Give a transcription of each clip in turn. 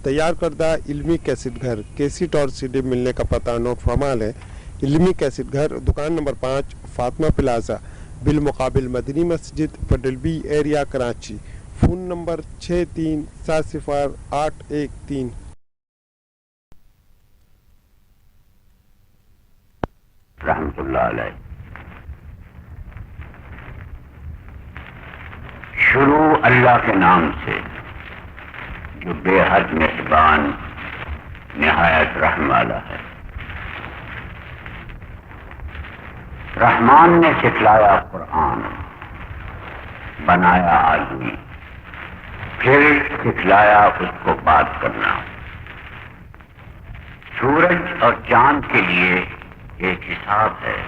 تیار کردہ علمی کیسٹ گھر کیسٹ اور سی ڈی ملنے کا پتہ نوٹ فرمال ہے۔ علمی کیسٹ گھر، دکان نمبر 5، فاطمہ پلازا، بالمقابل مدنی مسجد، پڈلبی area, Karachi. Phone number 63708113۔ Rahmat اللہ علیہ۔ شروع اللہ کے نام سے جو بے حد مہربان نہایت رحم والا ہے۔ رحمان نے سکھلایا قرآن، بنایا آدمی، پھر سکھلایا اس کو بات کرنا۔ سورج اور چاند کے لیے ایک حساب ہے،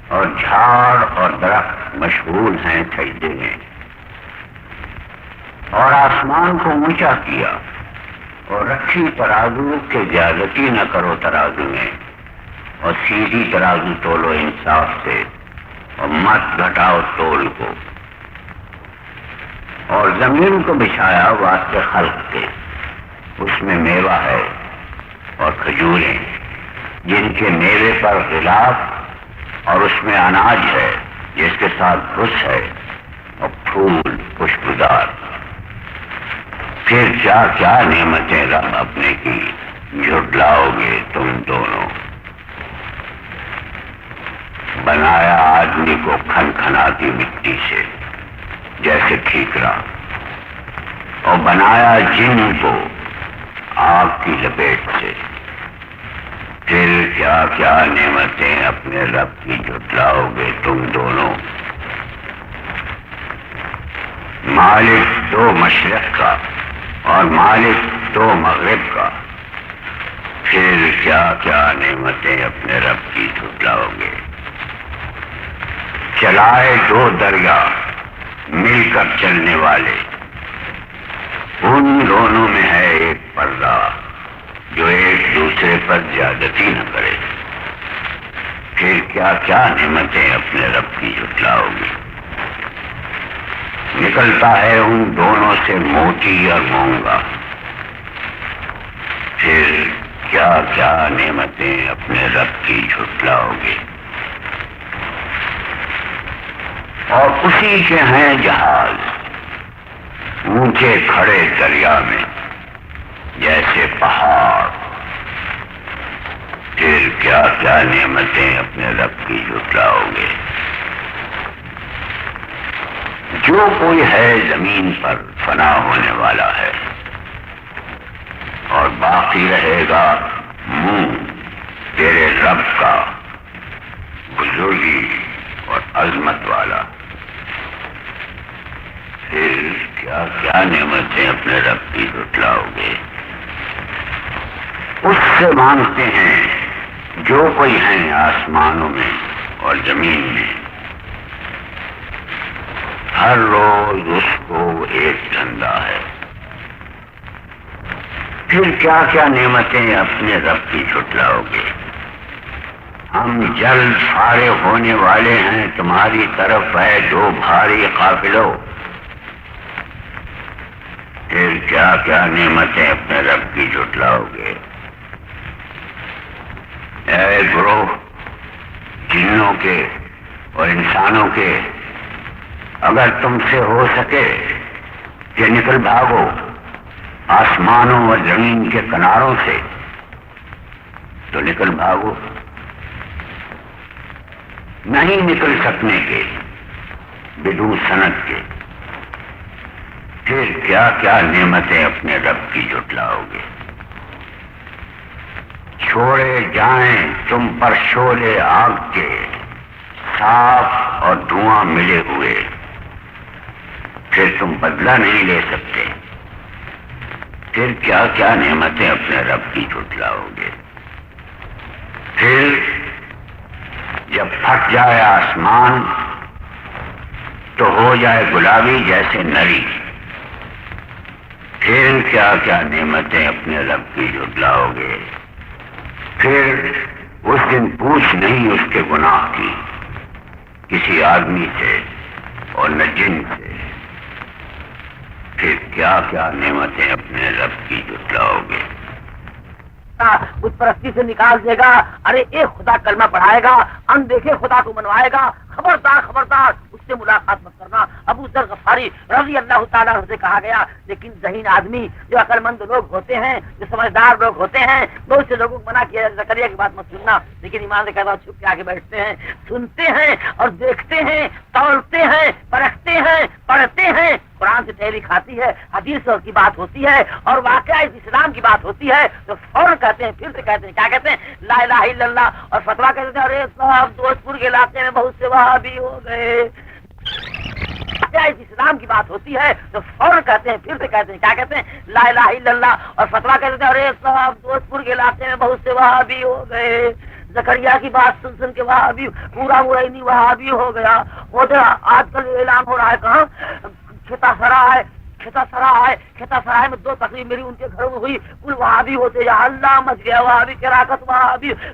اور جھاڑ اور درخت مشغول ہیں سجدے میں، اور آسمان کو اونچا کیا اور رکھی ترازو کہ زیادتی نہ کرو ترازو میں، اور سیدھی ترازو تولو انصاف سے، اور مت گھٹاؤ تول کو۔ اور زمین کو بچھایا واسطے خلق کے، اس میں میوہ ہے اور کھجوریں جن کے میوے پر غلاف، اور اس میں اناج ہے جس کے ساتھ بھس ہے، اور پھول خوشبودار۔ پھر کیا کیا نعمتیں رب اپنے کی جھٹلاؤ گے تم دونوں۔ بنایا آدمی کو کھن کھناتی مٹی سے جیسے ٹھیکرا، اور بنایا جن کو آگ کی لپیٹ سے۔ پھر کیا کیا نعمتیں اپنے رب کی جھٹلاؤ گے تم دونوں۔ مالک دو مشرق کا اور مالک دو مغرب کا، پھر کیا کیا نعمتیں اپنے رب کی جھٹلاؤ گے۔ چلائے دو دریا مل کر چلنے والے، ان دونوں میں ہے ایک پردہ جو ایک دوسرے پر زیادتی نہ کرے۔ پھر کیا کیا نعمتیں اپنے رب کی جھٹلاؤ گی۔ نکلتا ہے ان دونوں سے موتی اور مونگا، پھر کیا کیا نعمتیں اپنے رب کی جھٹلاؤ گی۔ اور اسی کے ہیں جہاز اونچے کھڑے دریا میں جیسے پہاڑ، پھر کیا کیا نعمتیں اپنے رب کی جھٹلاؤ گے۔ جو کوئی ہے زمین پر فنا ہونے والا ہے، اور باقی رہے گا منہ تیرے رب کا بزرگی اور عظمت والا۔ پھر کیا کیا نعمتیں اپنے رب کی جھٹلاؤ گے۔ اس سے مانگتے ہیں جو کوئی ہیں آسمانوں میں اور زمین میں، ہر روز اس کو ایک دھندا ہے۔ پھر کیا کیا نعمتیں اپنے رب کی جھٹلاؤ گے۔ ہم جلد فارغ ہونے والے ہیں، تمہاری طرف ہے دو بھاری قافلوں، پھر کیا کیا نعمتیں اپنے رب کی جھٹلاؤ گے۔ اے گروہ جنوں کے اور انسانوں کے، اگر تم سے ہو سکے کہ نکل بھاگو آسمانوں اور زمین کے کناروں سے تو نکل بھاگو، نہیں نکل سکنے کے بدون سند کے، پھر کیا کیا نعمتیں اپنے رب کی جھٹلاؤ گے۔ چھوڑے جائیں تم پر شعلے آگ کے، صاف اور دھواں ملے ہوئے، پھر تم بدلہ نہیں لے سکتے، پھر کیا کیا نعمتیں اپنے رب کی جھٹلاؤ گے۔ پھر جب پھٹ جائے آسمان تو ہو جائے گلابی جیسے نری، پھر کیا کیا نعمتیں اپنے رب کی جھٹلاؤ گے۔ پھر اس دن پوچھ نہیں اس کے گناہ کی کسی آدمی سے اور نہ جن سے، پھر کیا کیا نعمتیں اپنے رب کی جتلاؤ گے؟ بت پرستی سے نکال دے گا، ارے ایک خدا کلمہ پڑھائے گا، اندیکھے خدا کو منوائے گا، خبردار خبردار اس سے ملاقات مت کرنا۔ ابو ذر غفاری رضی اللہ تعالیٰ عنہ سے کہا گیا، لیکن ذہین آدمی جو عقل مند لوگ ہوتے ہیں، جو سمجھدار لوگ ہوتے ہیں، بہت سے لوگوں کو منع کیا زکریا کی بات مت سننا، لیکن ایمان سے کہتا ہوں چھپ کے آگے بیٹھتے ہیں، سنتے ہیں اور دیکھتے ہیں، تولتے ہیں، پرکھتے ہیں، پڑھتے ہیں، قرآن سے تحریک کھاتی ہے، حدیث کی بات ہوتی ہے اور واقعہ اسلام کی بات ہوتی ہے تو فوراً کہتے ہیں، پھر سے کہتے ہیں، کیا کہتے ہیں؟ لا الہ الا اللہ، اور فتوا کہتے ہیں ارے صاحب دوست پور کے علاقے میں بہت سے وہابی ہو گئے۔ اسلام کی بات ہوتی ہے تو فوراً کہتے ہیں، پھر سے کہتے ہیں، کیا کہتے ہیں؟ لا الہ الا اللہ، اور فتوا کہتے ہیں ارے صاحب دوست پور کے علاقے میں بہت سے وہابی ہو گئے۔ زکریا کی بات سن سن کے وہابی پورا نہیں وہابی ہو گیا۔ وہ آج کل اعلان ہو رہا ہے، کہاں کھیتا سرائے میں 2 تقریب میری ان کے گھروں میں ہوئی، کل وہابی ہوتے یا اللہ مچ گیا، وہابی کراکت،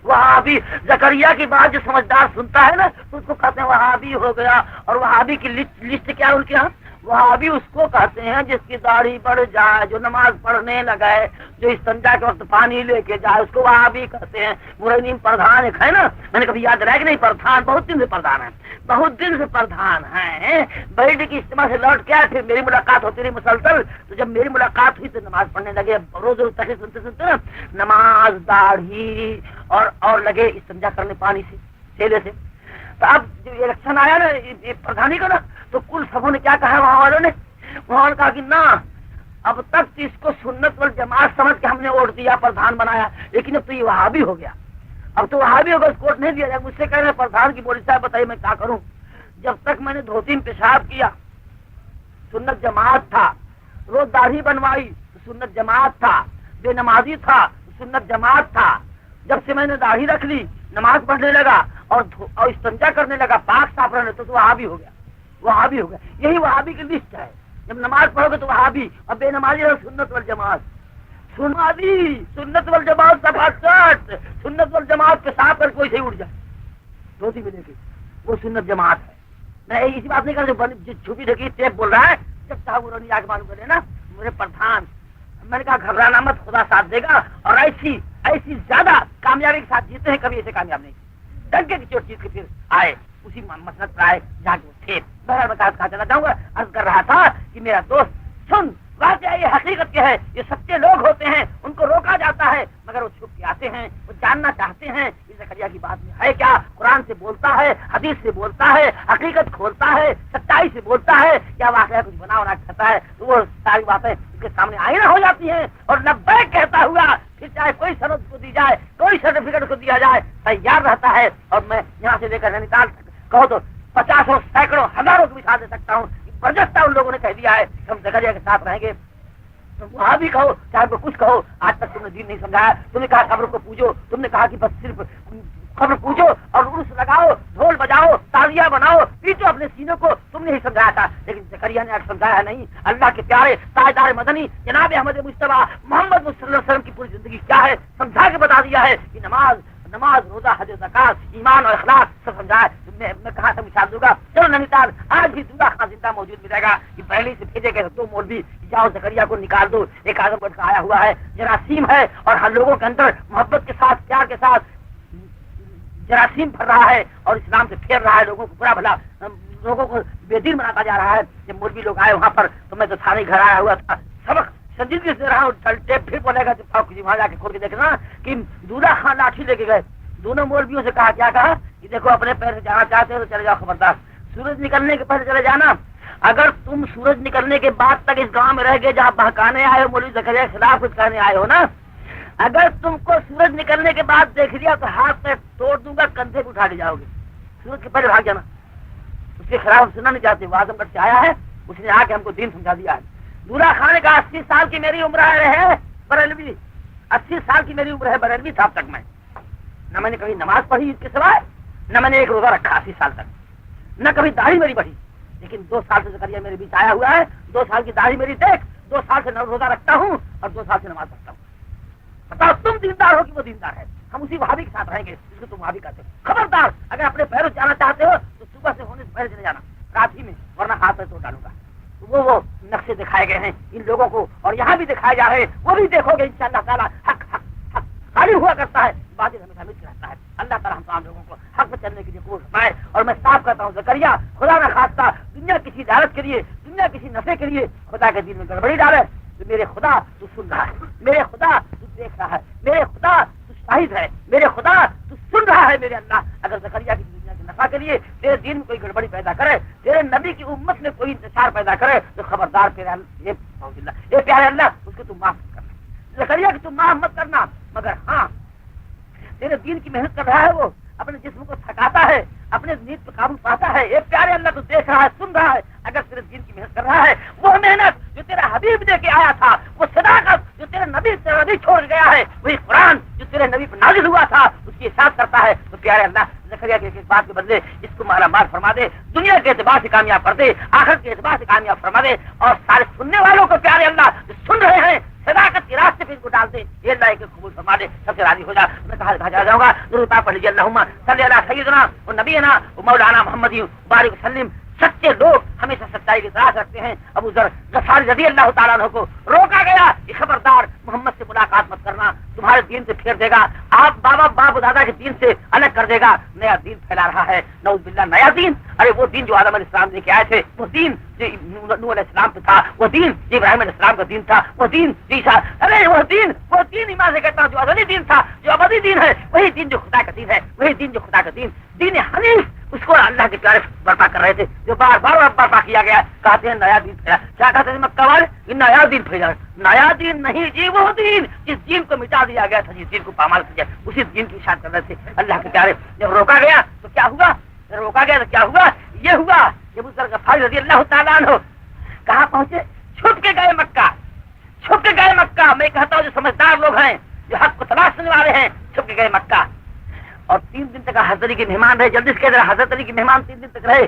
وہابی زکریا کی بات جو سمجھدار سنتا ہے نا تو اس کو کہتے ہیں وہابی ہو گیا۔ اور وہابی کی لسٹ کیا ہے ان کے یہاں؟ وہابی اس کو کہتے ہیں جس کی داڑھی بڑھ جائے، جو نماز پڑھنے لگائے، جو استنجا کے وقت پانی لے کے جائے، اس کو وہابی کہتے ہیں۔ مرنیم پردھان ایک ہے نا، میں نے کبھی یاد رہا کہ نہیں، پردھان بہت دن سے پردھان ہے، بہت دن سے پردھان ہیں۔ بیٹھ کی اجتماع سے لوٹ کے پھر میری ملاقات ہوتی رہی مسلسل، تو جب میری ملاقات ہوئی تو نماز پڑھنے لگے، روز روز تک سنتے سنتے نا نماز، داڑھی اور لگے استنجا کرنے پانی سے، سیلے سے۔ تو اب جو الیکشن آیا نا پردھانی کا نا، تو کل سبوں نے کیا کہا وہاں والوں نے کہا کہ نہ اب تک اس کو سنت والجماعت سمجھ کے ہم نے ووٹ دیا، پردھان بنایا، لیکن اب تو یہ وہابی ہو گیا، اب تو وہابی ہوگا، اس کو ووٹ نہیں دیا جائے۔ مجھ سے کہہ رہے ہیں پردھان کی بولی صاحب بتائیے میں کیا کروں؟ جب تک میں نے دھوتی میں پیشاب کیا سنت جماعت تھا، روز داڑھی بنوائی تو سنت جماعت تھا، بے نمازی تھا تو سنت جماعت تھا، جب سے میں نے داڑھی رکھ لی، نماز پڑھنے لگا اور استنجا کرنے لگا، پاک صاف رہنے تو وہابی ہو گیا، وہابی ہو گیا۔ یہی وہابی کی لسٹ ہے، جب نماز پڑھو گے تو وہابی، اور بے نمازی رہو سنت والجماعت، سنت والجماعت صفحہ 60، سنت والجماعت کے ساتھ کر کوئی صحیح اٹھ جائے دھوتی میں لے کے، وہ سنت جماعت ہے۔ میں اسی بات نہیں کر جو چھپی ڈھکی ٹیپ بول رہا ہے، جب چاہو وہ نہیں آگے معلوم کر لینا میرے پردھان۔ میں نے کہا گھبرانا مت، خدا ساتھ دے گا، اور ایسی زیادہ کامیابی کے ساتھ جیتے ہیں، کبھی ایسے کامیاب نہیں، ڈنکے کی چوٹ جیت کے پھر آئے اسی مسلک پر آئے جہاں کے وہ تھے۔ بہرحال میں کہا چلا جاؤں گا، عرض کر رہا تھا کہ میرا دوست سن، واقعہ یہ حقیقت کیا ہے، یہ سچے لوگ ہوتے ہیں، ان کو روکا جاتا ہے مگر وہ چھپ کے آتے ہیں، وہ جاننا چاہتے ہیں کہ زکریا کی بات میں ہے کیا، قرآن سے بولتا ہے، حدیث سے بولتا ہے، حقیقت کھولتا ہے، سچائی سے بولتا ہے، کیا واقعہ کچھ بنا ہونا کہتا ہے، تو وہ ساری باتیں اس کے سامنے آئینہ ہو جاتی ہیں، اور لبیک کہتا ہوا پھر چاہے کوئی شرط کو دی جائے، کوئی سرٹیفکیٹ کو دیا جائے، تیار رہتا ہے۔ اور میں یہاں سے لے کر نینی تال کہو تو 50 سینکڑوں ہزاروں کو بٹھا دے سکتا ہوں، برجستہ ان لوگوں نے کہہ دیا ہے کہ ہم زکریا کے ساتھ رہیں گے۔ وہاں بھی کہو چاہے کو کچھ کہو، آج تک تم نے دین نہیں سمجھایا، تم نے کہا قبر کو پوجو، تم نے کہا کہ بس صرف قبر پوجو اور عرس لگاؤ، ڈھول بجاؤ، تالیاں بناؤ، پیٹو اپنے سینوں کو، تم نے ہی سمجھایا تھا، لیکن زکریا نے سمجھایا نہیں۔ اللہ کے پیارے تاجدار مدنی جناب احمد مصطفیٰ محمد صلی اللہ علیہ وسلم کی پوری زندگی کیا ہے سمجھا کے بتا دیا ہے کہ نماز، روزہ، حج، زکات، ایمان اور اخلاق سب سمجھایا۔ میں کہا تھا مثال دوں گا، چلو نینی تال آج بھی دورہ خان زندہ موجود ملے گا کہ پہلے سے بھیجے گئے 2 مولوی، جاؤ زکریا کو نکال دو، ایک اعظم گڑھ کا آیا ہوا ہے، جراثیم ہے، اور ہر لوگوں کے اندر محبت کے ساتھ، پیار کے ساتھ جراثیم پھر رہا ہے اور اسلام سے پھیر رہا ہے، لوگوں کو برا بھلا، لوگوں کو بے دین بناتا جا رہا ہے۔ جب مولوی لوگ آئے وہاں پر تو میں تو تھانے گھر آیا ہوا تھا، سبق سنجیدگی سے رہا ہوں، ٹیپ پھر بولے گا وہاں جا کے کھول کے دیکھنا کہ دورہ خان لاٹھی لے کے گئے، دونوں مولویوں سے کہا کیا کہا کہ دیکھو اپنے پیر سے جانا چاہتے ہو تو چلے جاؤ، خبردار سورج نکلنے کے پہلے چلے جانا، اگر تم سورج نکلنے کے بعد تک اس گاؤں میں رہ گئے جہاں بہکانے آئے ہو، مولوی زکریا کے خلاف کچھ کہنے آئے ہو نا، اگر تم کو سورج نکلنے کے بعد دیکھ لیا تو ہاتھ پہ توڑ دوں گا، کندھے کو اٹھا لے جاؤ گے، سورج کے پہلے بھاگ جانا۔ اس کے خلاف سننا نہیں چاہتے، وہ اعظم گڑھ سے آیا ہے، اس نے آ کے ہم کو دین سمجھا دیا ہے۔ دورہ خان کا 80 سال کی میری عمر ہے بریلوی، 80 سال کی میری عمر ہے بریلوی صاحب تک، میں نہ میں نے کبھی نماز پڑھی اس کے سوائے، نہ میں نے ایک روزہ رکھا 80 سال تک، نہ کبھی داڑھی میری بڑھی، لیکن 2 سال سے زکریا میرے بیچ آیا ہوا ہے، 2 سال کی داڑھی میری دیکھ، 2 سال سے روزہ رکھتا ہوں اور 2 سال سے نماز پڑھتا ہوں۔ بتاؤ تم دیندار ہو کہ وہ دیندار ہے؟ ہم اسی وہابی کے ساتھ رہیں گے جس کو تم وہابی کہتے ہو۔ خبردار اگر اپنے پیروں جانا چاہتے ہو تو صبح سے ہونے سے پہلے چلے جانا، رات ہی میں، ورنہ ہاتھ پہ توڑ ڈالوں گا۔ वो नक्शे दिखाए गए हैं इन लोगों को, और यहाँ भी दिखाए जा रहे हैं, वो भी देखोगे इंशाअल्लाह ताला। हक हक हक खाली हुआ करता है, बातिल हमेशा मिट रहता है। अल्लाह ताला हम तमाम लोगों को हक पर चलने के लिए कबूल फरमाए। और मैं साफ कहता हूँ ज़करिया खुदा न खास्ता दुनिया किसी दावत के लिए, दुनिया किसी नफे के लिए खुदा के दिन में गड़बड़ी डाले तो मेरे खुदा तू सुन रहा है, मेरे खुदा तू देख रहा है, मेरे खुदा तू शाहिद है, मेरे खुदा तू सुन रहा है। मेरे अल्लाह अगर ज़करिया की दुनिया के नफा के लिए तेरे दिन में कोई गड़बड़ी पैदा करे, तेरे नबी की उम्मत में कोई इंतशार पैदा करे तो खबरदार तेरे ये प्यारे अल्लाह उसको तुम माफ करना, ज़करिया की तुम माफ मत करना। मगर हाँ तेरे दीन की मेहनत कर रहा है, वो अपने जिस्म को थकाता है, अपने नींद पर काबू पाता है। ये प्यारे अल्लाह तो देख रहा है, सुन रहा है। अगर तेरे दीन की मेहनत कर रहा है, वो मेहनत जो तेरा हबीब दे के आया था, वो सदाकत जो तेरे नबी छोड़ गया है, वही कुरान जो तेरे नबी पर नाजिल हुआ था उसकी इसाअत करता है, तो प्यारे अल्लाह ज़करिया के इस बात के बदले इसको माला माल फरमा दे, दुनिया के एतबार से कामयाब कर दे, आखिरत के एतबार से कामयाब फरमा दे। और सारे सुनने वालों को प्यारे अल्लाह जो सुन रहे हैं सदाकत के रास्ते पे इनको डाल दे, ये अल्लाह के कबूल फरमा दे, सबसे राजी हो जा। मैं कहा जाऊंगा दुरूद पाक पढ़ लीजिए, अल्लाहुम्मा सल्ली अला सय्यिदना व नबीना व मौलाना मुहम्मद बारिक वसल्लम। सच्चे लोग हमेशा सच्चाई की तलाश रखते हैं। अबू ज़र गफ़ारी रज़ी अल्लाह तआला अन्हु को रोका गया कि खबरदार मोहम्मद से मुलाकात मत करना, तुम्हारे दीन से फेर देगा, आप बाप दादा के दीन से अलग कर देगा, नया दीन फैला रहा है, नऊज़ बिल्लाह नया दीन। अरे वो दीन जो आदम अलैहिस्सलाम लेके आए थे, वो दीन जो नूह अलैहिस्सलाम पे था, वो दीन जो इब्राहिम अलैहिस्सलाम का दीन था, वो दीन ईसा, अरे वो दीन ईमान से कहता हूँ जो अज़ली दीन था, जो अबदी दीन है, वही दीन जो खुदा का दीन है, वही दीन जो खुदा का दीन हनीफ, उसको अल्लाह के प्यारे बर्पा कर रहे थे, जो बार बार बर्पा किया गया। कहते हैं नया दीन फैला, क्या कहते हैं मक्का वाले, नया दीन फैला। नया दीन नहीं जी, वो दीन जिस दीन को मिटा दिया गया था, जिस दीन को पामाल किया, उसी दीन की इशाअत कर रहे थे अल्लाह के प्यारे। जब रोका गया तो क्या हुआ, रोका गया तो क्या हुआ, ये हुआ जब उस गफ़ारी रज़ी अल्लाह तआला अन्हु कहाँ पहुंचे, छुप के गए मक्का, छुप के गए मक्का। मैं कहता हूँ जो समझदार लोग हैं, जो हक को तलाशने वाले हैं, छुप के गए मक्का। और 3 दिन तक हज़रत अली के मेहमान रहे, जल्दी से कह रहे हज़रत अली के मेहमान 3 दिन तक रहे।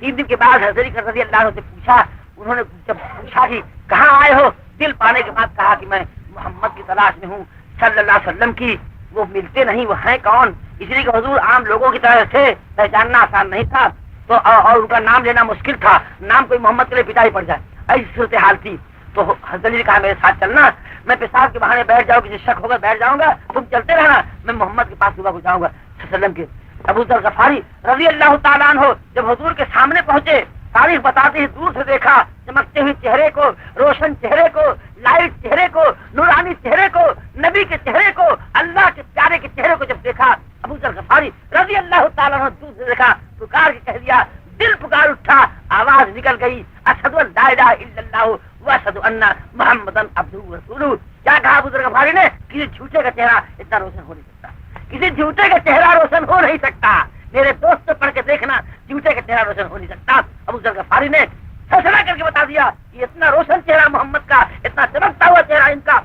3 दिन के बाद हज़रत अली रज़ी अल्लाह अन्हु से पूछा, उन्होंने जब पूछा कि कहाँ आए हो, दिल पाने के बाद कहा कि मैं मोहम्मद की तलाश में हूँ सल्लल्लाहु अलैहि वसल्लम की। वो मिलते नहीं, वो हैं कौन, इसलिए कि हुजूर आम लोगों की तरह थे, पहचानना आसान नहीं था, तो और उनका नाम लेना मुश्किल था, नाम कोई मोहम्मद के लिए पिता ही पड़ जाए, ऐसी सूरत हाल थी। तो हज़रत अली ने कहा मेरे साथ चलना, मैं पेशाब के बहाने बैठ जाऊँ, किसी शक होगा बैठ जाऊंगा, तुम चलते रहना, मैं मोहम्मद के पास सुबह को जाऊंगा सल्लम के। अबू ज़र गफ़ारी रज़ी अल्लाह तआला अन्हु जब हुजूर के सामने पहुंचे, तारीख बताते ही दूर से देखा, चमकते हुए चेहरे को, रोशन चेहरे को, लाइट चेहरे को, नूरानी चेहरे को, नबी के चेहरे को, अल्लाह के प्यारे के चेहरे को जब देखा, अबू ज़र गफ़ारी रज़ी अल्लाह तआला अन्हु दूर से देखा, पुकार के कह दिया, दिल पुकार उठा, आवाज निकल गई, अशहदु अन ला इलाहा इल्लल्लाह व अशहदु अन्ना मुहम्मदन अब्दुहु व रसूलुहु। क्या कहा अबू ज़र गफ़ारी ने, किसी झूठे का चेहरा इतना रोशन हो नहीं सकता, किसी झूठे का चेहरा रोशन हो नहीं सकता। मेरे दोस्त पढ़ के देखना, झूठे का चेहरा रोशन हो नहीं सकता। अबू ज़र गफ़ारी ने फैसला करके बता दिया कि इतना रोशन चेहरा मोहम्मद का, इतना चमकता हुआ चेहरा इनका,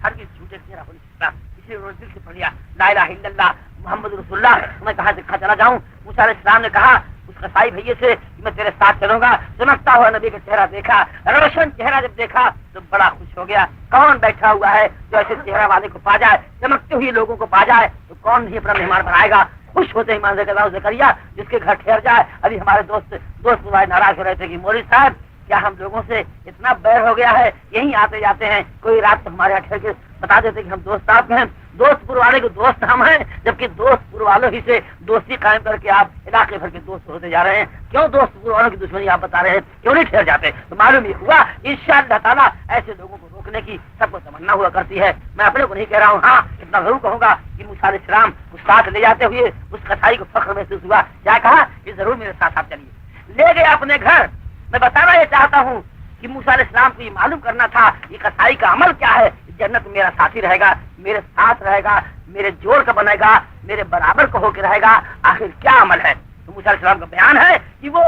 हर किसी झूठे का चेहरा हो नहीं सकता। इसलिए उन्होंने दिल से पढ़ लिया ला इलाहा इल्लल्लाह मुहम्मद रसूलुल्लाह। मैं कहाँ से कहाँ चला जाऊँ, मूसा अलैहिस्सलाम ने कहा उस कसाई भैये से कि मैं तेरे साथ चलूंगा। चमकता हुआ नबी का चेहरा देखा, रोशन चेहरा जब देखा तो बड़ा खुश हो गया। कौन बैठा हुआ है जो ऐसे चेहरा वाले को पा जाए, चमकते हुए लोगों को पा जाए, तो कौन नहीं अपना मेहमान बनाएगा। खुश होते ही मान ज़करिया जिसके घर ठहर जाए। अभी हमारे दोस्त भाई नाराज हो रहे थे कि मौलवी साहब क्या हम लोगों से इतना बैर हो गया है, यहीं आते जाते हैं, कोई रात तो हमारे यहाँ ठहर के बता देते कि हम दोस्त आपके हैं, दोस्तपुर वाले के दोस्त हम हैं, जबकि दोस्तपुर वालों ही से दोस्ती कायम करके आप इलाके भर के दोस्त होते जा रहे हैं। क्यों दोस्तपुर वालों की दुश्मनी आप बता रहे हैं, क्यों नहीं ठहर जाते। तो मालूम ये हुआ इंशाअल्लाह ताला ऐसे लोगों को रोकने की सबको तमन्ना हुआ करती है। मैं अपने को नहीं कह रहा हूँ, हाँ इतना जरूर कहूंगा कि मूसा अलैहिस्सलाम को साथ ले जाते हुए उस कसाई को फख्र महसूस हुआ। क्या कहा कि जरूर मेरे साथ आप चलिए। ले गए अपने घर। मैं बताना ये चाहता हूँ कि मूसा अलैहिस्सलाम को ये मालूम करना था ये कसाई का अमल क्या है। जन्नत में मेरा साथी रहेगा, मेरे साथ रहेगा, मेरे जोड़ का बनेगा, मेरे बराबर का होकर रहेगा, आखिर क्या अमल है। तो मूसा अलैहिस्सलाम का बयान है कि वो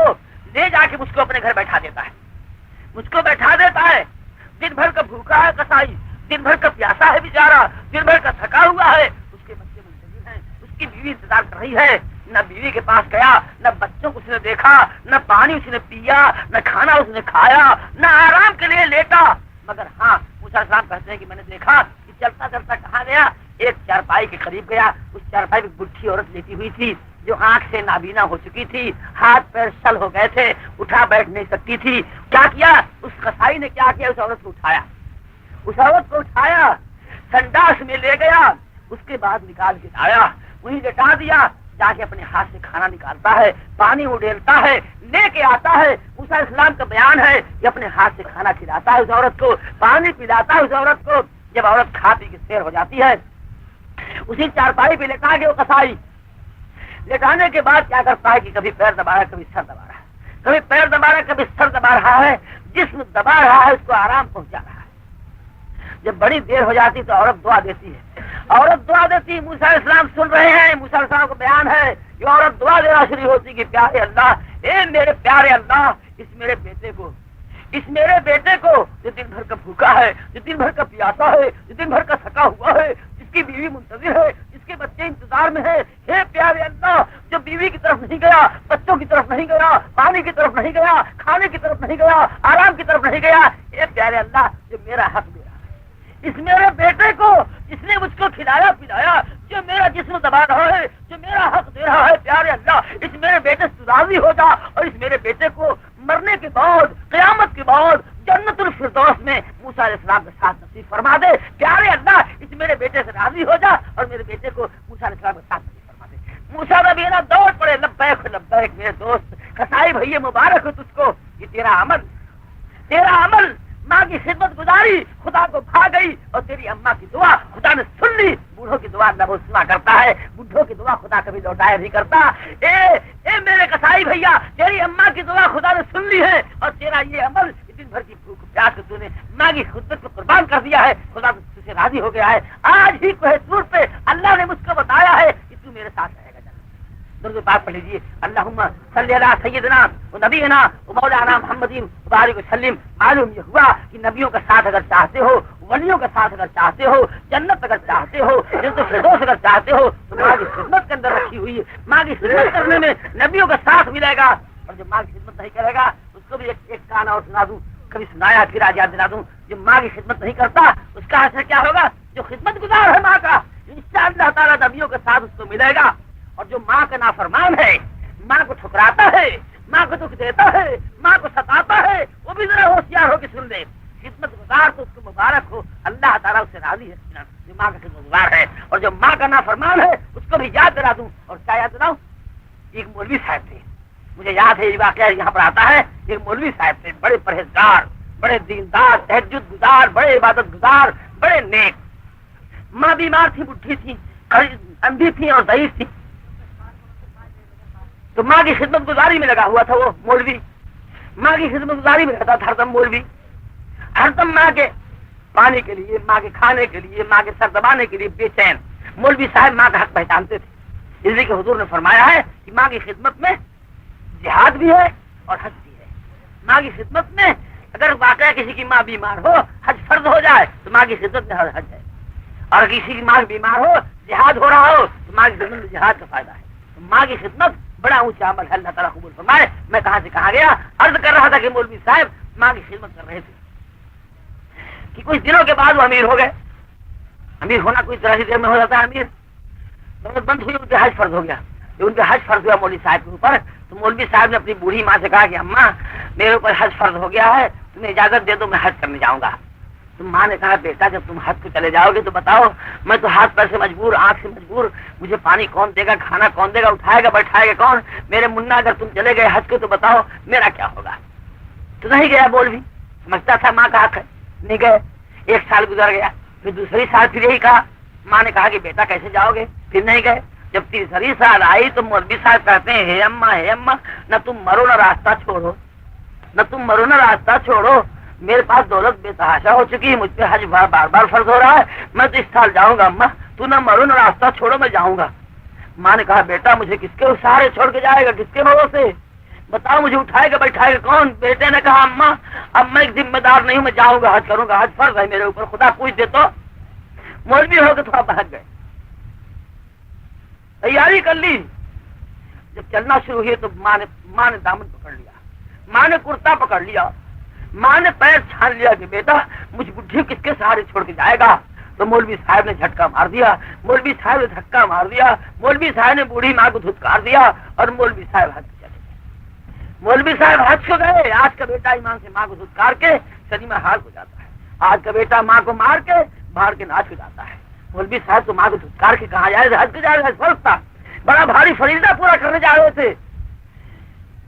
ले जाके मुझको अपने घर बैठा देता है, मुझको बैठा देता है। दिन भर का भूखा है कसाई, दिन भर का प्यासा है बेचारा, दिन भर का थका हुआ है, उसके बच्चे मुंतजिर हैं, उसकी बीवी इंतजार कर रही है। न बीवी के पास गया, न बच्चों को उसने देखा, न पानी उसने पिया, न खाना उसने खाया, न आराम के लिए लेटा। मगर हाँ मूसा अलैहिस्सलाम कहते हैं कि मैंने देखा कि चलता चलता कहाँ गया, एक चारपाई के करीब गया। उस चारपाई में बुढ़ी औरत लेटी हुई थी, جو آنکھ سے نابینا ہو چکی تھی، ہاتھ پیر شل ہو گئے تھے، اٹھا بیٹھ نہیں سکتی تھی، کیا کیا اس قصائی نے؟ کیا کیا؟ اس عورت کو اٹھایا، اس عورت کو اٹھایا، سنڈاس میں لے گیا، اس کے بعد نکال کے آیا، وہیں لٹا دیا، جا کے اپنے ہاتھ سے کھانا نکالتا ہے، پانی اڈیلتا ہے، لے کے آتا ہے۔ موسیٰ علیہ السلام کا بیان ہے کہ اپنے ہاتھ سے کھانا کھلاتا ہے اس عورت کو، پانی پلاتا ہے اس عورت کو۔ جب عورت کھا پی کے سیر ہو جاتی ہے، اسی چارپائی پہ لٹا کے وہ قصائی، لٹانے کے بعد کیا کرتا ہے کہ کبھی پیر دبا رہا ہے، کبھی سر دبا رہا ہے، کبھی پیر دبا رہا ہے، کبھی سر دبا رہا ہے، جسم دبا رہا ہے، اس کو آرام پہنچا رہا ہے۔ جب بڑی دیر ہو جاتی تو عورت دعا دیتی ہے، عورت دعا دیتی ہے، موسیٰ علیہ السلام سن رہے ہیں، موسیٰ علیہ السلام کو بیان ہے کہ عورت دعا دینا شروع ہوتی کہ پیارے اللہ، اے میرے پیارے اللہ، اس میرے بیٹے کو جو دن بھر کا بھوکا ہے، جو دن بھر کا پیاسا ہے، جو دن بھر کا تھکا ہوا ہے، جس کی بیوی منتظر ہے، جس کے بچے انتظار میں ہے، ہے پیارے اللہ، جو بیوی کی طرف نہیں گیا، بچوں کی طرف نہیں گیا، پانی کی طرف نہیں گیا، کھانے کی طرف نہیں گیا، آرام کی طرف نہیں گیا، اے پیارے اللہ، جو میرا حق دے رہا ہے، اس میرے بیٹے کو جس نے مجھ کو کھلایا پلایا، جو میرا جسم دبا رہا ہے، جو میرا حق دے رہا ہے، پیارے اللہ، اس میرے بیٹے سے راضی ہو جا، اور اس میرے بیٹے کو مرنے کے بعد، قیامت کے بعد جنت الفردوس میں موسیٰ علیہ السلام کے ساتھ نصیب فرما دے، پیارے اللہ، اس میرے بیٹے سے راضی ہو جا، اور میرے بیٹے کو موسیٰ علیہ السلام کے ساتھ نصیب فرما دے۔ موسیٰ نبی نا دوڑ پڑے، لبیک لبیک میرے دوست قصائی بھائی، مبارک ہو تجھ کو، یہ تیرا عمل ماں کی خدمت گزاری خدا کو بھا گئی، اور تیری اماں کی دعا خدا نے سن لی۔ بوڑھوں کی دعا اللہ بہت سنا کرتا ہے، بوڑھوں کی دعا خدا کبھی لوٹایا نہیں کرتا۔ اے میرے قصائی بھیا، تیری اماں کی دعا خدا نے سن لی ہے، اور تیرا یہ عمل دن بھر کی بھوک پیاس کو تو نے ماں کی خدمت کو قربان کر دیا ہے، خدا تجھ سے راضی ہو گیا ہے۔ آج ہی کوہ طور پہ اللہ نے مجھ کو بتایا ہے کہ تو میرے ساتھ رہے گا۔ درود پاک پڑھ لیجیے، اللہم صلی علی سیدنا و نبینا و مولانا محمد وبارک وسلم۔ معلوم یہ ہوا کہ نبیوں کا ساتھ اگر چاہتے ہو، ولیوں کا ساتھ اگر چاہتے ہو، جنت اگر چاہتے ہو، جنت الفردوس اگر چاہتے ہو، تو ماں کی خدمت کے اندر رکھی ہوئی ہے۔ ماں کی خدمت کرنے میں نبیوں کا ساتھ ملے گا، اور جو ماں کی خدمت نہیں کرے گا اس کو بھی ایک کان اور سنا دوں، کبھی سنایا پھر آج یاد دلا دوں، جو ماں کی خدمت نہیں کرتا اس کا اثر کیا ہوگا؟ جو خدمت گزار ہے ماں کا، انشاءاللہ تعالیٰ نبیوں کے ساتھ اس کو ملے گا۔ اور جو ماں کا نافرمان ہے، ماں کو ٹھکراتا ہے، ماں کو دکھ دیتا ہے، ماں کو ستاتا ہے، وہ بھی ذرا ہوشیار ہو کے سن لے۔ خدمت گزار تو اس کو مبارک ہو، اللہ تعالیٰ اس سے راضی ہے جو ماں کا خدمت گزار ہے۔ اور جو ماں کا نافرمان ہے اس کو بھی یاد دلا دوں، اور کیا یاد دلاؤں؟ ایک مولوی صاحب تھے، مجھے یاد ہے یہ واقعہ یہاں پر آتا ہے، ایک مولوی صاحب تھے، بڑے پرہیزگار، بڑے دیندار، تہجد گزار، بڑے عبادت گزار، بڑے نیک۔ ماں بیمار تھی، بڈھی تھی، اندھی تھی اور ضعیف تھی، تو ماں کی خدمت گزاری میں لگا ہوا تھا وہ مولوی، ماں کی خدمت گزاری میں رہتا تھا ہر دم مولوی، ہر دم ماں کے پانی کے لیے، ماں کے کھانے کے لیے، ماں کے سر دبانے کے لیے بے چین۔ مولوی صاحب ماں کا حق پہچانتے تھے، اس لیے کہ حضور نے فرمایا ہے کہ ماں کی خدمت میں جہاد بھی ہے اور حج بھی ہے۔ ماں کی خدمت میں اگر واقعہ کسی کی ماں بیمار ہو، حج فرض ہو جائے تو ماں کی خدمت میں حج ہے، اور کسی کی ماں بیمار ہو، جہاد ہو رہا ہو تو ماں کی خدمت میں جہاد کا فائدہ ہے۔ تو ماں کی خدمت بڑا اونچا عمل ہے، اللہ تعالیٰ قبول فرمائے۔ میں کہاں سے کہاں گیا، عرض کر رہا تھا کہ مولوی صاحب ماں کی خدمت کر رہے تھے کہ کچھ دنوں کے بعد وہ امیر ہو گئے۔ امیر ہونا کوئی طرح دیر میں ہو جاتا ہے، امیر دولت بند ہوئی، ان پہ حج فرض ہو گیا۔ جب ان پہ حج فرض ہوا مولوی صاحب کے اوپر، تو مولوی صاحب نے اپنی بوڑھی ماں سے کہا کہ اماں میرے اوپر حج فرض ہو گیا ہے، تمہیں اجازت دے دو میں حج کرنے جاؤں گا۔ تو ماں نے کہا بیٹا جب تم حج کو چلے جاؤ گے تو بتاؤ، میں تو ہاتھ پیر سے مجبور، آنکھ سے مجبور، مجھے پانی کون دے گا، کھانا کون دے گا، اٹھائے گا بیٹھائے گا کون؟ میرے منا اگر تم چلے گئے حج کو تو بتاؤ میرا کیا ہوگا؟ تو نہیں گیا مولوی، سمجھتا تھا ماں کا حق ہے، نہیں گئے۔ ایک سال گزر گیا، پھر دوسری سال پھر یہی کہا۔ ماں نے کہا کہ بیٹا کیسے جاؤ گے؟ پھر نہیں گئے۔ جب تیسری سال آئی تو مولوی صاحب کہتے ہیں ہے اماں نہ تم مرو نہ راستہ چھوڑو، نہ تم مرو نہ راستہ چھوڑو، میرے پاس دولت بے تحاشا ہو چکی ہے، مجھ پہ حج بار بار فرض ہو رہا ہے، میں تو اس سال جاؤں گا اماں، تو نہ مرو نہ راستہ چھوڑو، میں جاؤں گا۔ ماں نے کہا بیٹا مجھے کس کے سہارے چھوڑ کے جائے گا، کس کے بھروسے بتاؤ، مجھے اٹھائے گا بیٹھائے گا کون؟ بیٹے نے کہا اماں اب میں ایک ذمہ دار نہیں ہوں، میں جاؤں گا، حج کروں گا، حج فرض ہے میرے اوپر، خدا پوچھ دے تو۔ مولوی ہو کے تھوڑا بہک گئے، تیاری کر لی۔ جب چلنا شروع ہوئی تو ماں نے دامن پکڑ لیا، ماں نے کرتا پکڑ لیا، ماں نے پیر چھان لیا کہ بیٹا مجھ بڈھی کس کے سہارے چھوڑ کے جائے گا، तो मौलवी साहब ने झटका मार दिया, मौलवी साहब ने धक्का मार दिया, मौलवी साहब ने बूढ़ी माँ को धुतकार दिया और मौलवी साहब हंस चले गए। मौलवी साहब हंस को गए। आज का बेटा ईमान से माँ को धुतकार के सलीमा हाल हो जाता है, आज का बेटा माँ को मार के बाहर के नाच हो जाता है। मौलवी साहब तो माँ को धुतकार के कहा जाए, हंस के जा रहे, फर्क था, बड़ा भारी फरीदा पूरा करने जा रहे थे।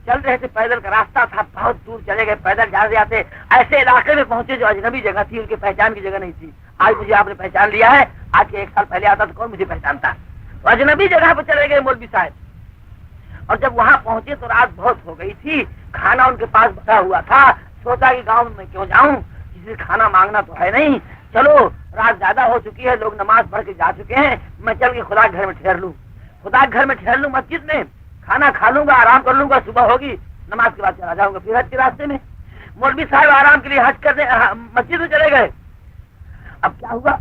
चल रहे थे, पैदल का रास्ता था, बहुत दूर चले गए, पैदल जा रहे थे, ऐसे इलाके में पहुंचे जो अजनबी जगह थी, उनकी पहचान की जगह नहीं थी। आज मुझे आपने पहचान लिया है, आज के 1 साल पहले आता तो कौन मुझे पहचानता। तो अजनबी जगह पर चले गए मौलवी साहब, और जब वहां पहुंचे तो रात बहुत हो गई थी, खाना उनके पास बचा हुआ था। सोचा कि गाँव में क्यों जाऊं, किसी से खाना मांगना तो है नहीं, चलो रात ज्यादा हो चुकी है, लोग नमाज पढ़ के जा चुके हैं, मैं चल के खुदा के घर में ठहर लूं, खुदा के घर में ठहर लूं, मस्जिद में खाना खा लूंगा, आराम कर लूंगा, सुबह होगी नमाज के बाद चला जाऊंगा फिर हज के रास्ते में। मौलवी साहब आराम के लिए हज करने मस्जिद में चले गए। अब क्या हुआ,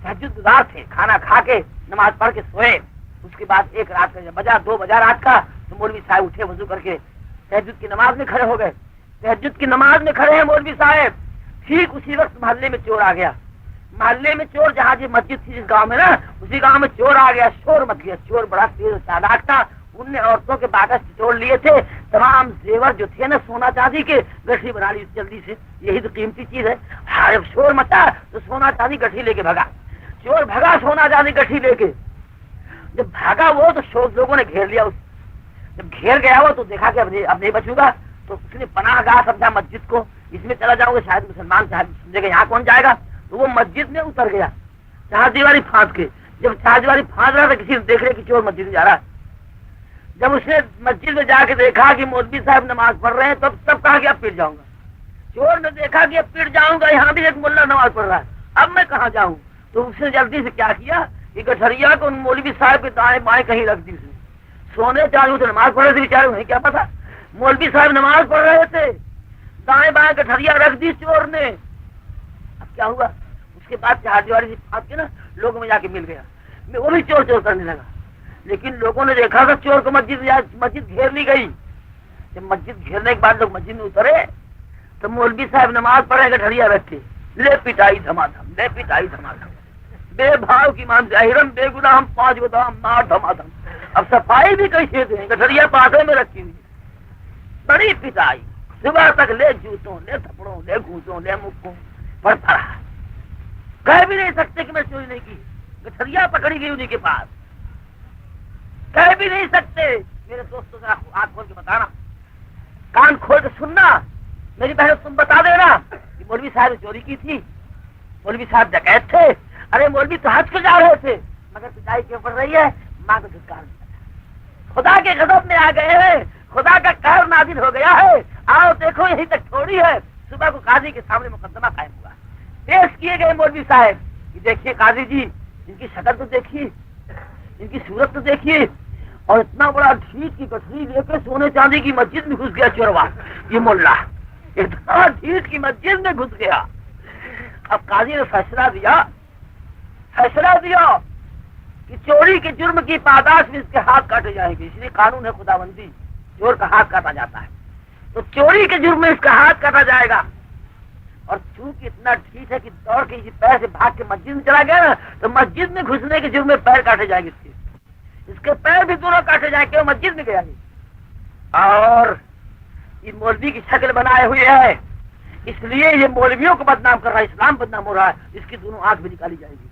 तहज्जुदगार थे, खाना खा के नमाज पढ़ के सोए। उसके बाद 1 रात का जब बजा, 2 बजा रात का, तो मौलवी साहब उठे, वजू करके तहज्जुद की नमाज में खड़े हो गए। तहज्जुद की नमाज में खड़े हैं मौलवी साहब, ठीक उसी वक्त मोहल्ले में चोर आ गया। मोहल्ले में चोर, जहाँ जी मस्जिद थी जिस गांव में ना, उसी गांव में चोर आ गया, शोर मच गया। चोर बड़ा तेज चालाक था, उनने औरतों के बागस तोड़ लिए थे, तमाम जेवर जो थे ना सोना चांदी के, गठरी बना ली जल्दी से, यही तो कीमती चीज है। जब शोर मचा तो सोना चांदी गठरी लेके भागा, चोर भगा सोना चांदी गठरी लेके। जब भागा वो तो शोर लोगों ने घेर लिया। जब घेर गया वो तो देखा कि अब नहीं बचूंगा, तो उसने पनाहगाह समझा मस्जिद को, इसमें चला जाऊंगा शायद मुसलमान साहब समझेगा यहाँ कौन जाएगा, तो वो मस्जिद में उतर गया चारदीवारी फांस के। जब चारदीवारी फांस रहा था, किसी ने देख लिया कि चोर मस्जिद में जा रहा है। जब उसने मस्जिद में जाके देखा कि मौलवी साहब नमाज पढ़ रहे हैं, तब कहा कि अब पिट जाऊंगा। चोर ने देखा कि अब पिट जाऊंगा, यहाँ भी एक मुल्ला नमाज पढ़ रहा है, अब मैं कहाँ जाऊँ। तो उसने जल्दी से क्या किया कि गठरिया को मौलवी साहब के दाएं बाएं कहीं रख दी। उसने सोने चालू से नमाज पढ़ रहे थे बेचारे, उन्हें क्या पता मौलवी साहब नमाज पढ़ रहे थे, दाएं बाएं गठरिया रख दी चोर ने। अब क्या हुआ, उसके बाद चारदीवारी से फांस के ना लोगों में जाके मिल गया, वो भी चोर चोर करने लगा। लेकिन लोगों ने देखा कि चोर को मस्जिद घेर ली गई। जब मस्जिद घेरने के बाद लोग मस्जिद में उतरे तो मौलवी साहब नमाज पढ़े गठरिया रख के, ले पिटाई धमाधम, ले पिटाई धमाधम, बेभाव की मान जाहिरम बेगुनाह हम 5 गोदाम मार धमाधम। अब सफाई भी कैसे दें, गठरिया पासे में रखी हुई, बड़ी पिटाई, सुबह तक ले जूतों, ले थप्पड़ों, ले घूसों, ले मुक्कों पड़ता रहा। कह भी नहीं सकते कि मैं चोरी नहीं की, गठरिया पकड़ी गई उन्हीं के पास, कह भी नहीं सकते। मेरे दोस्तों से आंख खोल के बताना, कान खोल के सुनना, मेरी बहन तुम बता देना कि मौलवी साहब ने चोरी की थी, मौलवी साहब डकैत थे। अरे मौलवी तो हज को जा रहे थे, मगर पिटाई क्यों पड़ रही है, माँ को धुतकार दिया। खुदा के गजब में आ गए हैं, खुदा का कहर नाजिल हो गया है। आओ देखो यहीं तक थोड़ी है। सुबह को काजी के सामने मुकदमा कायम हुआ, पेश किए गए मौलवी साहब कि देखिए काजी जी, इनकी शक्ल तो देखिए, इनकी सूरत तो देखिए, और इतना बड़ा ढीठ की गठरी लेकर सोने चांदी की मस्जिद में घुस गया चोरवा, ये मुल्ला इतना ढीठ की मस्जिद में घुस गया। अब काजी ने फैसला दिया कि चोरी के जुर्म की पादाश में इसके हाथ काटे जाएंगे, इसलिए कानून है खुदाबंदी, चोर का हाथ काटा जाता है, तो चोरी के जुर्म में इसका हाथ काटा जाएगा। और चूंकि इतना ढीठ है कि दौड़ के इसी पैर से भाग के मस्जिद में चला गया ना, तो मस्जिद में घुसने के जुर्म में पैर काटे जाएंगे, इसके पैर भी दोनों काटे जाएंगे, वो मस्जिद में गया नहीं। और ये मौलवी की शक्ल बनाए हुए है, इसलिए ये मौलवियों को बदनाम कर रहा है, इस्लाम बदनाम हो रहा है, इसकी दोनों आंख भी निकाली जाएगी।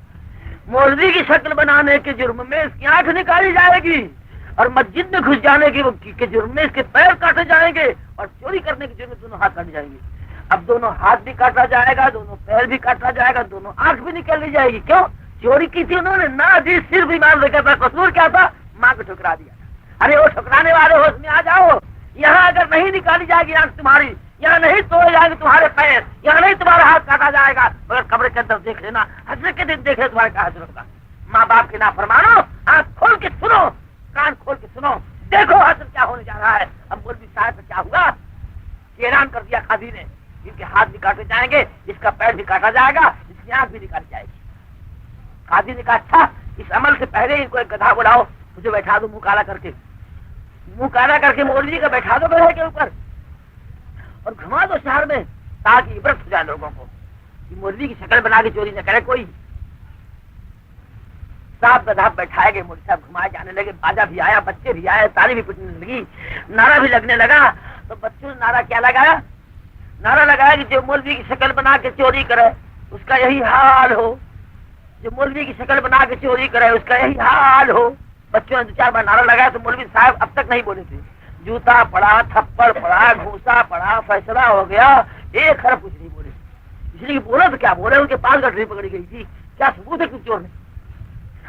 मौलवी की शक्ल बनाने के जुर्म में इसकी आंख निकाली जाएगी, और मस्जिद में घुस जाने के जुर्म में इसके पैर काटे जाएंगे, और चोरी करने के जुर्म में दोनों हाथ काटे जाएंगे। अब दोनों हाथ भी काटा जाएगा, दोनों पैर भी काटा जाएगा, दोनों आंख भी निकल ली जाएगी। क्यों? चोरी की थी उन्होंने ना जी, सिर्फ ईमान लेकर था। कसूर क्या था? माँ को ठुकरा दिया। अरे वो ठुकराने वाले होश में आ जाओ, यहाँ अगर नहीं निकाली जाएगी आंख तुम्हारी, यहाँ नहीं तोड़े जाएंगे तुम्हारे पैर, यहाँ नहीं तुम्हारा हाथ काटा जाएगा, अगर कब्र के अंदर देख लेना, हजर के दिन देख ले तुम्हारे क्या हाजिर होगा। माँ बाप के ना फरमानो, आंख खोल के सुनो, कान खोल के सुनो, देखो हजर क्या होने जा रहा है। अब मौलवी साहब से क्या हुआ, ऐलान कर दिया काजी ने, इनके हाथ भी काटे जाएंगे, इसका पैर भी काटा जाएगा, इसकी आंख भी निकाली जाएगी। काजी ने कहा अच्छा, इस अमल से पहले इनको एक गधा बुलाओ, मुझे बैठा दो मुंह काला करके मौलवी का बैठा दो गधे के ऊपर, और घुमा दो शहर में, ताकि इबरत हो जाए लोगों को कि मौलवी की शक्ल बना के चोरी न करे कोई। साहब गधा बैठाए गए, मौलवी साहब घुमाए जाने लगे, बाजा भी आया, बच्चे भी आए, ताली भी पिटने लगी, नारा भी लगने लगा। तो बच्चों ने नारा क्या लगाया? नारा लगाया कि जो मौलवी की शक्ल बना के चोरी करे उसका यही हाल हो, जो मौलवी की शक्ल बना के चोरी करे उसका यही हाल हो। बच्चों ने 2-4 बार नारा लगाया तो मौलवी साहब अब तक नहीं बोले थे। जूता पड़ा, थप्पड़ पड़ा, घूसा पड़ा, फैसला हो गया, एक हरफ कुछ नहीं बोले। इसलिए बोले तो क्या बोले, उनके पास गठरी पकड़ी गई थी, क्या सबूत है कि चोर ने?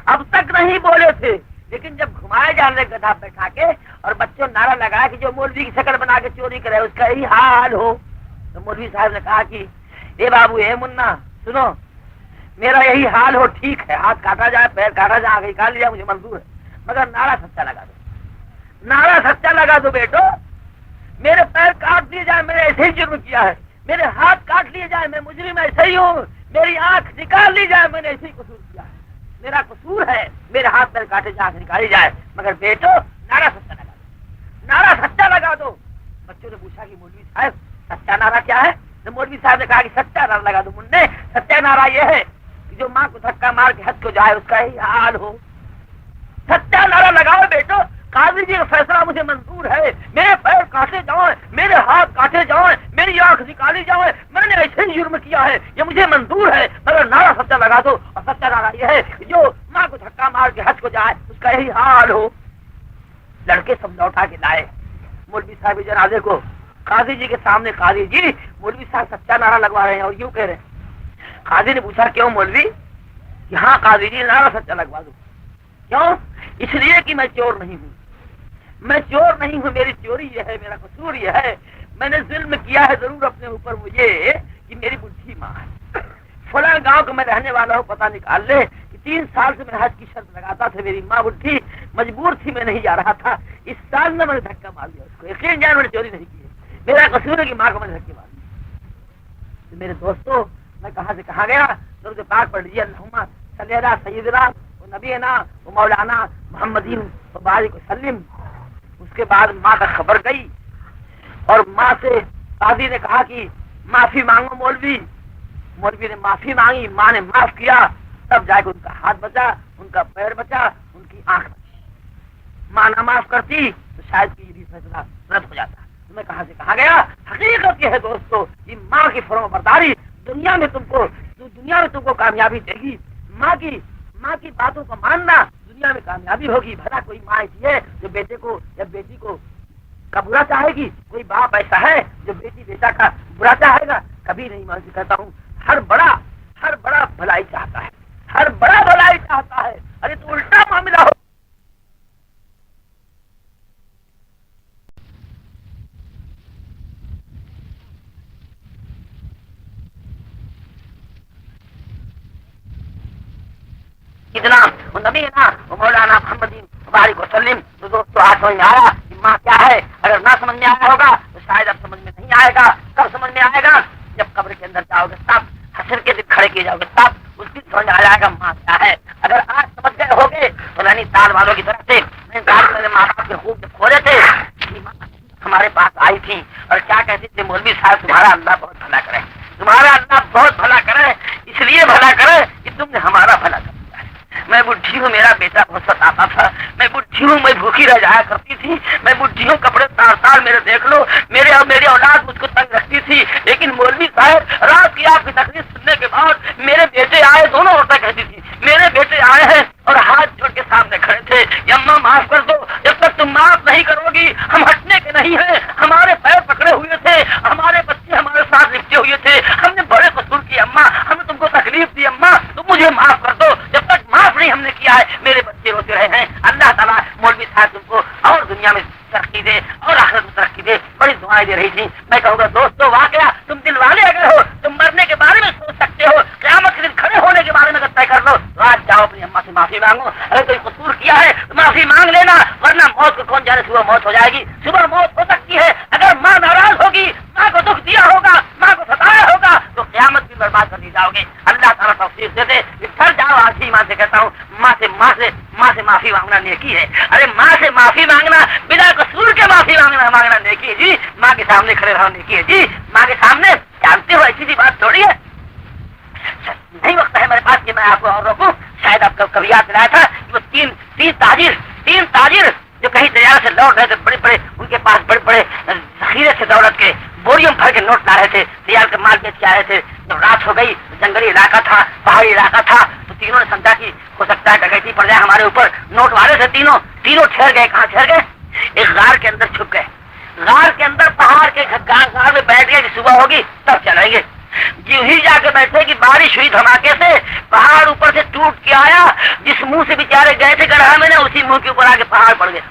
अब तक नहीं बोले थे। लेकिन जब घुमाए जाने लगे गधा बैठा के और बच्चों नारा लगाया कि जो मौलवी की शक्ल बना के चोरी करे उसका यही हाल हो, तो मौलवी साहब ने कहा कि ए बाबू, ए मुन्ना, सुनो, मेरा यही हाल हो ठीक है, हाथ काटा जाए, पैर काटा जाए, आगे निकाल लिया, मुझे मंजूर है, मगर नारा सच्चा लगा दो, नारा सच्चा लगा दो बेटो। मेरे पैर काट दिए जाए, मैंने ऐसे ही जुर्म किया है, मेरे हाथ काट लिए जाए, मैं मुजरिम ऐसे ही हूँ, मेरी आंख निकाल ली जाए, मैंने ऐसे ही कसूर किया है, मेरा कसूर है, मेरे हाथ पैर काटे जाए, आंख निकाली जाए, मगर बेटो नारा सच्चा लगा दो, नारा सच्चा लगा दो। बच्चों ने पूछा कि मौलवी साहब सच्चा नारा क्या है? तो मौलवी साहब ने कहा कि सच्चा नारा लगा दो मुन्ने, सच्चा नारा ये है कि जो माँ को धक्का मार के हद को जाए उसका यही हाल हो। सच्चा नारा लगाओ बेटो, काजी जी का फैसला मुझे मंजूर है, मेरे पैर काटे जाए, मेरे हाथ काटे जाए, मेरी आंख निकाली जाए, मैंने ऐसे ही जुर्म किया है, ये मुझे मंजूर है, मगर नारा सच्चा लगा दो। और सच्चा नारा ये है कि जो माँ को धक्का मार के हद को जाए उसका यही हाल हो। लड़के सब लौटा के लाए मौलवी साहब जनाजे को काजी जी के सामने। काजी जी, मौलवी साहब सच्चा नारा लगवा रहे हैं और यूं कह रहे हैं। काजी ने पूछा क्यों मौलवी? हाँ काजी जी, नारा सच्चा लगवा दो। क्यों? इसलिए कि मैं चोर नहीं हूँ, मैं चोर नहीं हूँ, मेरी चोरी ये है, मेरा कसूर ये है, मैंने जुल्म किया है जरूर अपने ऊपर मुझे कि मेरी बुढ़ी माँ है, फला गांव का मैं रहने वाला हूँ, पता निकाल ले कि 3 साल से मैं हज की शर्त लगाता था, मेरी माँ बुढ़ी मजबूर थी, मैं नहीं जा रहा था, इस साल में मैंने धक्का मार दिया उसको, यकीन जान मैंने चोरी नहीं की है, मेरा कसूर है कि माँ को मैंने धक्के मार दिया। तो मेरे दोस्तों, मैं कहाँ से कहाँ गया, तो पाक पढ़ लीजिए, अल्लाहुम्मा सल्ली अला सय्यिदना व नबीना व मौलाना मुहम्मदीन व बारिक वसल्लिम। उसके बाद माँ का खबर गई और माँ से काजी ने कहा कि माफी मांगो मौलवी। मौलवी ने माफी मांगी, माँ ने माफ किया, तब जाके उनका हाथ बचा, उनका पैर बचा, उनकी आंख बची। माँ ना माफ करती तो शायद कि ये फैसला रद्द हो जाता। मैं कहाँ से कहा गया, हकीकत ये है दोस्तों कि माँ की फरमाबरदारी दुनिया में तुमको कामयाबी देगी। माँ की बातों को मानना दुनिया में कामयाबी होगी। भला कोई माँ ऐसी है जो बेटे को या बेटी को का बुरा चाहेगी? कोई बाप ऐसा है जो बेटी बेटा का बुरा चाहेगा? कभी नहीं। मैं कहता हूँ हर बड़ा भलाई चाहता है, हर बड़ा भलाई चाहता है। अरे तो उल्टा मामला हो। इतना नबी है ना, मौलाना मुहम्मदीन बारिक वसल्लिम। तो दोस्तों आज समझ में आया कि माँ क्या है। अगर ना समझ में आया होगा तो शायद अब समझ में नहीं आएगा। कब समझ में आएगा? जब कब्र के अंदर जाओगे तब, हश्र के दिन खड़े किए जाओगे तब, उस दिन समझ आ जाएगा माँ क्या है। अगर आज समझ गए होगे तो नैनीताल वालों की तरफ से मेरे माँ बाप के खूब जब खोले थे, हमारे पास आई थी और क्या कहती थी, मौलवी साहब तुम्हारा अल्लाह बहुत भला करे, तुम्हारा अल्लाह बहुत भला करे, इसलिए भला करे कि तुमने हमारा भला कर। मैं बुढ़ी हूँ, मेरा बेटा बहुत सताता था, मैं बुढ़ी हूँ, मैं भूखी रह जाया करती थी, मैं बुढ़ी हूँ, कपड़े तार मेरे देख लो, मेरी औलाद मुझको तंग रखती थी। लेकिन मौलवी साहब रात की आपकी तकलीफ सुनने के बाद मेरे बेटे आए, दोनों औरतें कहती थी मेरे बेटे आए हैं और हाथ जोड़ के सामने खड़े थे, अम्मा माफ कर दो, जब तक तुम माफ नहीं करोगी हम हटने के नहीं है। हमारे पैर पकड़े हुए थे, हमारे बच्चे हमारे साथ लिपटे हुए थे, हमने बड़े कसूर किए अम्मा, हमने तुमको तकलीफ दी अम्मा, तुम मुझे माफ कर दो। जब तक माफ नहीं हमने किया है मेरे बच्चे रोते रहे हैं। अल्लाह ताला मौलवी साहब तुमको और दुनिया में तरक्की दे और आखिरत में तरक्की दे। बड़ी दुआएं दे रही थी। मैं कहूँगा दोस्तों वाकया तुम दिल वाले अगर हो, तुम मरने के बारे में सोच सकते हो, क़यामत के दिन खड़े होने के बारे में अगर तय कर लो तो आज जाओ अपनी अम्मा से माफी मांगो। अगर कोई कसूर किया है तो माफी मांग लेना, वरना मौत को कौन जाने, सुबह मौत हो जाएगी, सुबह मौत हो सकती है। अगर माँ नाराज होगी, माँ को दुख दिया होगा, माँ को सताया होगा तो क़यामत भी बर्बाद कर दी जाओगे। अल्लाह ताला तौफीक दे दे। फिर जाओ आज ही माँ से कहता हूँ, माँ से माफी मांगना नेकी है। अरे माँ से माफी मांगना, बिना कसूर के माफी मांगना नेकी है जी। माँ के सामने खड़े रहो नेकी है जी। माँ के सामने, जानते हो ऐसी सी बात थोड़ी है। नहीं वक्त है मेरे पास कि मैं आपको और रोकूं। शायद आपको कभी याद दिलाया था कि वो तीन ताजिर जो कहीं दरिया से लौट रहे थे, बड़े बड़े उनके पास बड़े बड़े जखीरे से दौलत के बोरियों भर के नोट ला रहे थे, दरिया के माल बेच के आ रहे थे। जब रात हो गई, जंगली इलाका था, पहाड़ी इलाका था, तो तीनों ने समझा कि हो सकता है डकैती पड़ जाए हमारे ऊपर। नोट वाले थे तीनों ठहर गए। कहाँ ठहर गए? एक गार के अंदर छुप गए। गार के अंदर पहाड़ के गार में बैठ गए कि सुबह होगी तब चलेंगे। जो ही जाके बैठे कि बारिश हुई धमाके से, पहाड़ ऊपर से टूट के आया। जिस मुंह से बेचारे गए थे गढ़ा में ना, उसी मुंह के ऊपर आके पहाड़ पड़ गया।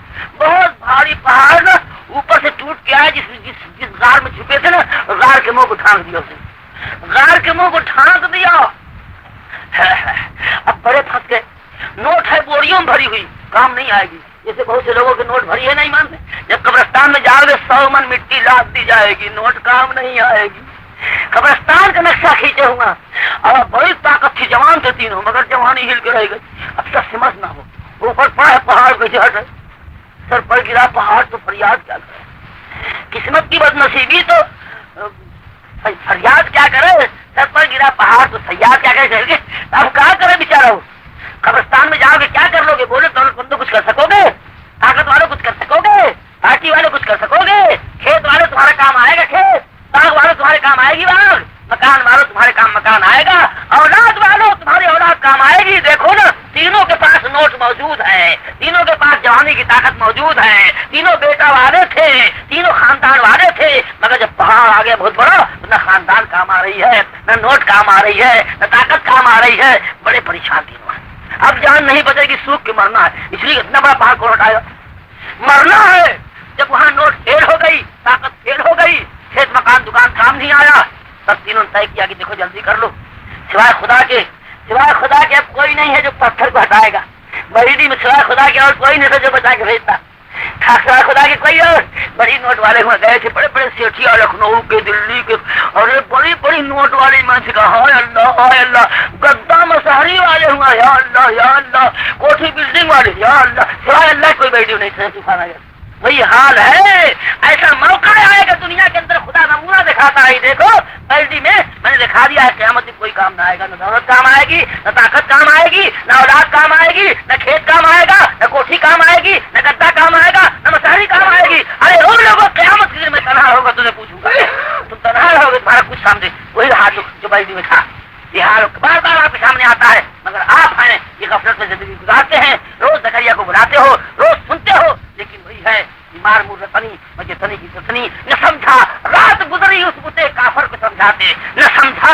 बहुत भारी पहाड़ ना ऊपर से टूट के आया। जिस गार में छुपे थे ना, गार के मुंह को ढांक दिया उसने, गार के मुंह को ढांक दिया। अब बड़े फंस गए। नोट है बोरियों में भरी हुई, काम नहीं आएगी। जैसे बहुत से लोगों के नोट भरी है, नहीं मानते। जब कब्रिस्तान में जाओगे 100 मन मिट्टी लाद दी जाएगी, नोट काम नहीं आएगी। कब्रिस्तान का नक्शा खींचे हुआ और बड़ी ताकत थी, जवान थे तीनों, मगर जवानी हिल के रह गई। अब सब समझ ना हो, ऊपर पड़ा है पहाड़ पे चढ़, सर पर गिरा पहाड़, तो फरियाद क्या करे? किस्मत की बदनसीबी तो फरियाद क्या करे? सर पर गिरा पहाड़ तो सयाद क्या करे? अब क्या करे बेचारा? हो कब्रिस्तान में जाओगे क्या कर लोगे? बोले दौलतमंदो कुछ कर सकोगे? ताकत वाले कुछ कर सकोगे? पार्टी वाले कुछ कर सकोगे? खेत वाले तुम्हारा काम आएगा खेत, बाग वालों तुम्हारे काम आएगी बाग, मकान वालों तुम्हारे काम मकान आएगा, औलाद वालों तुम्हारी औलाद काम आएगी। देखो ना, तीनों के पास नोट मौजूद है, तीनों के पास जवानी की ताकत मौजूद है, तीनों बेटा वाले थे, तीनों खानदान वाले थे। मगर जब पहाड़ आ गया बहुत बड़ा, तो न खानदान काम आ रही है, न नोट काम आ रही है, न ताकत काम आ रही है। बड़े परेशान तीनों हैं। अब जान नहीं बचेगी, सूख के मरना है। इसलिए इतना बड़ा पहाड़ को हटाया, मरना है। जब वहां नोट फेल हो गई, ताकत फेल हो गई, खेत मकान दुकान काम नहीं आया, तब तीनों ने तय किया कि देखो जल्दी कर लो, सिवाय खुदा के अब कोई नहीं है जो पत्थर को हटाएगा। बरीडी में सिवाय खुदा के और कोई नहीं था जो बचा के भेजता। सिवाय खुदा के कोई और बड़ी नोट वाले वहां गए थे, बड़े बड़े सेठिया, लखनऊ के, दिल्ली के, और बड़ी बड़ी नोट वाले मन से कहा हाय अल्लाह, गद्दा मसहरी वाले हुआ या अल्लाह, कोठी बिल्डिंग वाले या अल्लाह, सिवाय अल्लाह कोई बैठी नहीं था। सुभान अल्लाह, वही हाल है। ऐसा मौका आएगा दुनिया के अंदर, खुदा नमूना दिखाता है। देखो बल्दी में मैंने दिखा दिया है, क़यामत में कोई काम ना आएगा, न दौलत काम आएगी, न ताकत काम आएगी, न औलाद काम आएगी, न खेत काम आएगा, न कोठी काम आएगी, न गद्दा काम आएगा, न मसहरी काम आएगी। अरे रो लोगों, क़यामत के दिन में तनहा होगा, तुझे पूछूंगा, तुम तनहा रहोगे, तुम्हारा कुछ सामने वही हाल जो बल्दी में था। ये हाल बार बार आपके सामने आता है, मगर आप हैं ये गफलत में जिंदगी गुजारते हैं। रोज जकरिया को बुलाते हो, रोज सुनते हो, लेकिन वही है बीमार मुर्रतनी मजे तनी की तनी। न समझा रात गुजरी उस बुते काफर को समझाते, न समझा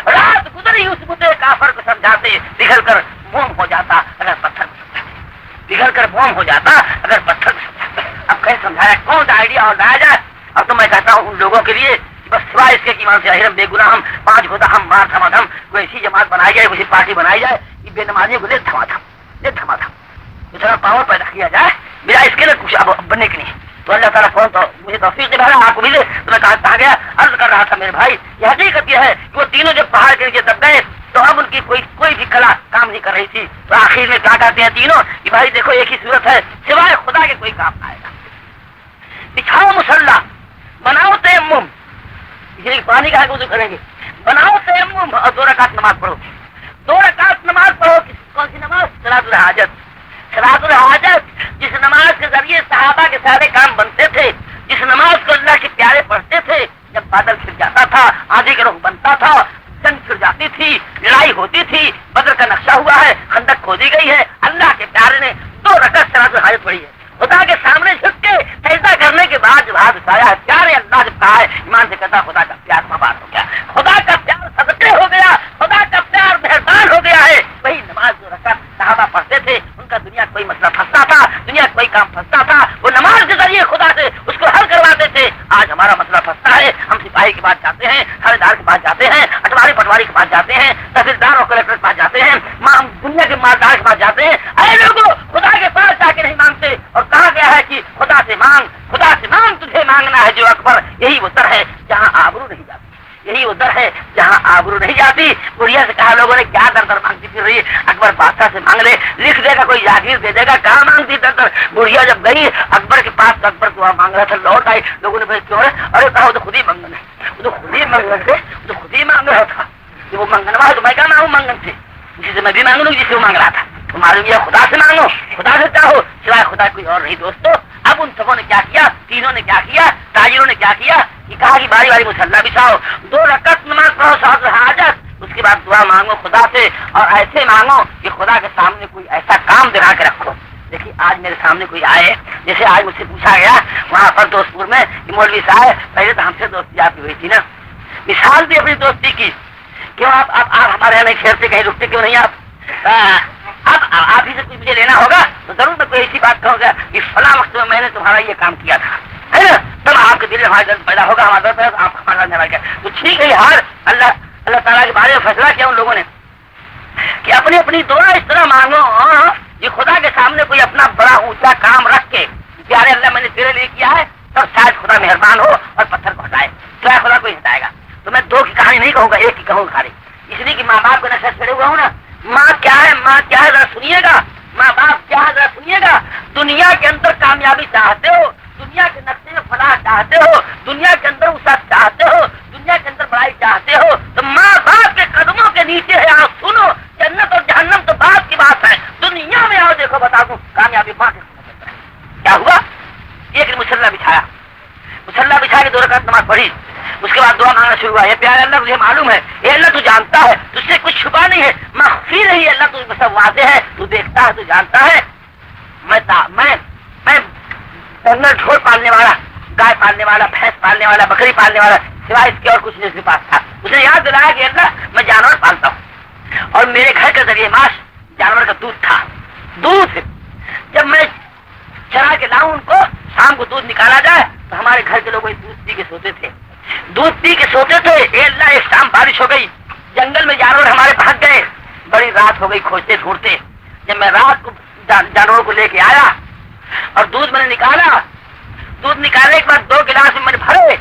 रात गुजरी उस बुते काफर को समझाते। पिघल कर मोम हो जाता अगर पत्थर को समझाते, पिघल कर मोम हो जाता अगर पत्थर को समझाते। अब कैसे समझाया, कौन सा आइडिया और लाया जाए? अब तो मैं कहता हूँ उन लोगों के लिए बस सिवाय इसके कि ईमान से अहिरम बेगुनाह हम 5 होता हम मार थमाथम, कोई ऐसी जमात बनाई जाए, कोई पार्टी बनाई जाए कि बेनमाजियों को ले थमाथम इतना पावर पैदा किया जाए। मेरा इसके लिए कुछ अब बनने के लिए तो अल्लाह ताला फोन तो मुझे तौफीक दे रहा, आपको भी दे। तो मैं कहा गया अर्ज कर रहा था मेरे भाई, यह हकीकत यह है कि वो तीनों जब पहाड़ के नीचे दब गए तो अब उनकी कोई भी कला काम नहीं कर रही थी। तो आखिर में क्या कहते हैं तीनों कि भाई देखो एक ही सूरत है, सिवाय खुदा के कोई काम आएगा। बिछाओ मुसल्ला, बनाओ तयम्मुम, इसलिए पानी का वुज़ू करेंगे, बनाओ तयम्मुम और 2 रकात नमाज पढ़ो। 2 रकात नमाज पढ़ो। कौन सी नमाज? सलातुल हाजत। सलातुल हाजत, जिस नमाज के जरिए सहाबा के सारे काम बनते थे, जिस नमाज को अल्लाह के प्यारे पढ़ते थे। जब बादल फिर जाता था, आंधी का रुख बनता था, जंग फिर जाती थी, लड़ाई होती थी, बदर का नक्शा हुआ है, खंदक खोदी गई है, अल्लाह के प्यारे ने 2 रकात सलातुल हाजत पढ़ी है। खुदा के सामने झुक के सजदा करने के बाद जब हाथ उठाया है, प्यारे अल्लाह जब कहा है, ईमान से कहता खुदा का प्यार मबार हो गया, खुदा का प्यार सदके हो गया, खुदा का प्यार मेहरबान हो गया है। वही नमाज 2 रकात सहाबा पढ़ते थे, उनका दुनिया कोई मसला फंसता था, दुनिया कोई काम फंसता था, वो नमाज के जरिए खुदा से उसको हल करवाते थे। आज हमारा मसला फंसता है, हम सिपाही के पास जाते हैं, थानेदार के पास जाते हैं, अटवारी पटवारी के पास जाते हैं, तहसीलदार और कलेक्टर के पास जाते हैं, दुनिया के मालदार के पास जाते हैं। अरे लोगों, खुदा के पास जाके नहीं मांगते। और कहा गया है कि खुदा से मांग, तुझे मांगना है जो अकबर। यही वो दर है जहाँ आबरू नहीं जाती, यही वो दर है जहाँ आबरू नहीं जाती। बुढ़िया से कहा लोगों ने क्या दर दर मांगती फिर रही है, अकबर बादशाह से मांग ले, लिख देगा, कोई जागीर दे देगा, कहाँ मांगती दर दर। बुढ़िया जब गई अकबर के पास, अकबर दुआ मांग रहा था, लौट आई, लोगों ने भाई क्यों है? अरे कहा वो तो खुद ही मंगन है, वो तो खुद ही मंगन थे, वो तो खुद ही मांग रहा था, वो मंगन वाला तो मैं क्या मांगू मंगन थे। उसी से मैं भी मांगू जिससे वो मांग रहा था। तो मालूम यह खुदा से मांगो, खुदा से चाहो, सिवाय खुदा कोई और नहीं दोस्तों। अब उन सबों ने क्या किया, तीनों ने क्या किया, ताजिरों ने क्या किया कि कहा कि बारी बारी मुसल्ला बिछाओ, 2 रकअत नमाज पढ़ो साथ हाजत, उसके बाद दुआ मांगो खुदा से, और ऐसे मांगो कि खुदा के सामने कोई ऐसा काम दिखा के रखो। देखिए आज मेरे सामने कोई आए, जैसे आज मुझसे पूछा गया वहाँ पर दोस्तपुर में कि मौलवी साहब पहले तो हमसे दोस्ती आपकी हुई थी ना, मिसाल भी अपनी दोस्ती की, क्यों आप हमारे यहाँ नहीं ठहरते, कहीं रुकते क्यों नहीं आप? अब आप ही से कुछ मुझे लेना होगा तो जरूर मैं कोई ऐसी बात कहूँगा कि फला वक्त में मैंने तुम्हारा ये काम किया था, है ना, तब आपके दिल में हमारा दर्द पैदा होगा, हमारा दर्द पैदा, आप हमारा निर्णय किया तो ठीक है। हार अल्लाह ताला के बारे में फैसला किया उन लोगों ने कि अपनी अपनी दुआ इस तरह मांगो ये खुदा के सामने कोई अपना बड़ा ऊंचा काम रख के, प्यारे अल्लाह मैंने तेरे लिए किया है, तब शायद खुदा मेहरबान हो और पत्थर को हटाए, क्या खुदा कोई हटाएगा। तो मैं 2 की कहानी नहीं कहूँगा, एक ही कहूँगा खाली, इसलिए कि माँ बाप को नशा चढ़े हुआ हूँ ना। माँ क्या है जरा सुनिएगा, माँ बाप क्या है जरा सुनिएगा। दुनिया के अंदर कामयाबी चाहते हो, दुनिया के नक्शे में फलाह चाहते हो, दुनिया के अंदर उसक चाहते हो, दुनिया के अंदर बड़ाई चाहते हो, तो माँ बाप के कदमों के नीचे है, आओ सुनो, जन्नत और जहन्नम तो बात की बात है, दुनिया में आओ देखो बता दूं कामयाबी माँ के क्या हुआ। एक ने मुसल्ला बिछा के 2 रकात नमाज पढ़ी, उसके बाद दुआ मांगना शुरू हुआ, ये प्यारे अल्लाह तुझे मालूम है, ये अल्लाह तू जानता है, तुझसे कुछ छुपा नहीं है, मख्फी नहीं है अल्लाह, तुझे सब वादे है, तू देखता है, तू जानता है। मैं जंगल ढोल पालने वाला, गाय पालने वाला, भैंस पालने वाला, बकरी पालने वाला, सिवाय इसके और कुछ नहीं उसके पास था। उसे याद दिलाया कि अल्लाह मैं जानवर पालता हूँ और मेरे घर का जरिए माश जानवर का दूध था। दूध जब मैं चरा के लाऊं उनको, शाम को दूध निकाला जाए तो हमारे घर के लोग दूध पी के सोते थे, ए अल्लाह एक शाम बारिश हो गई, जंगल में जानवर हमारे भाग गए, बड़ी रात हो गई खोजते ढूंढते। जब मैं रात को जानवरों को लेके आया और दूध मैंने निकाला, दूध निकालने के बाद 2 गिलास में मैंने भरे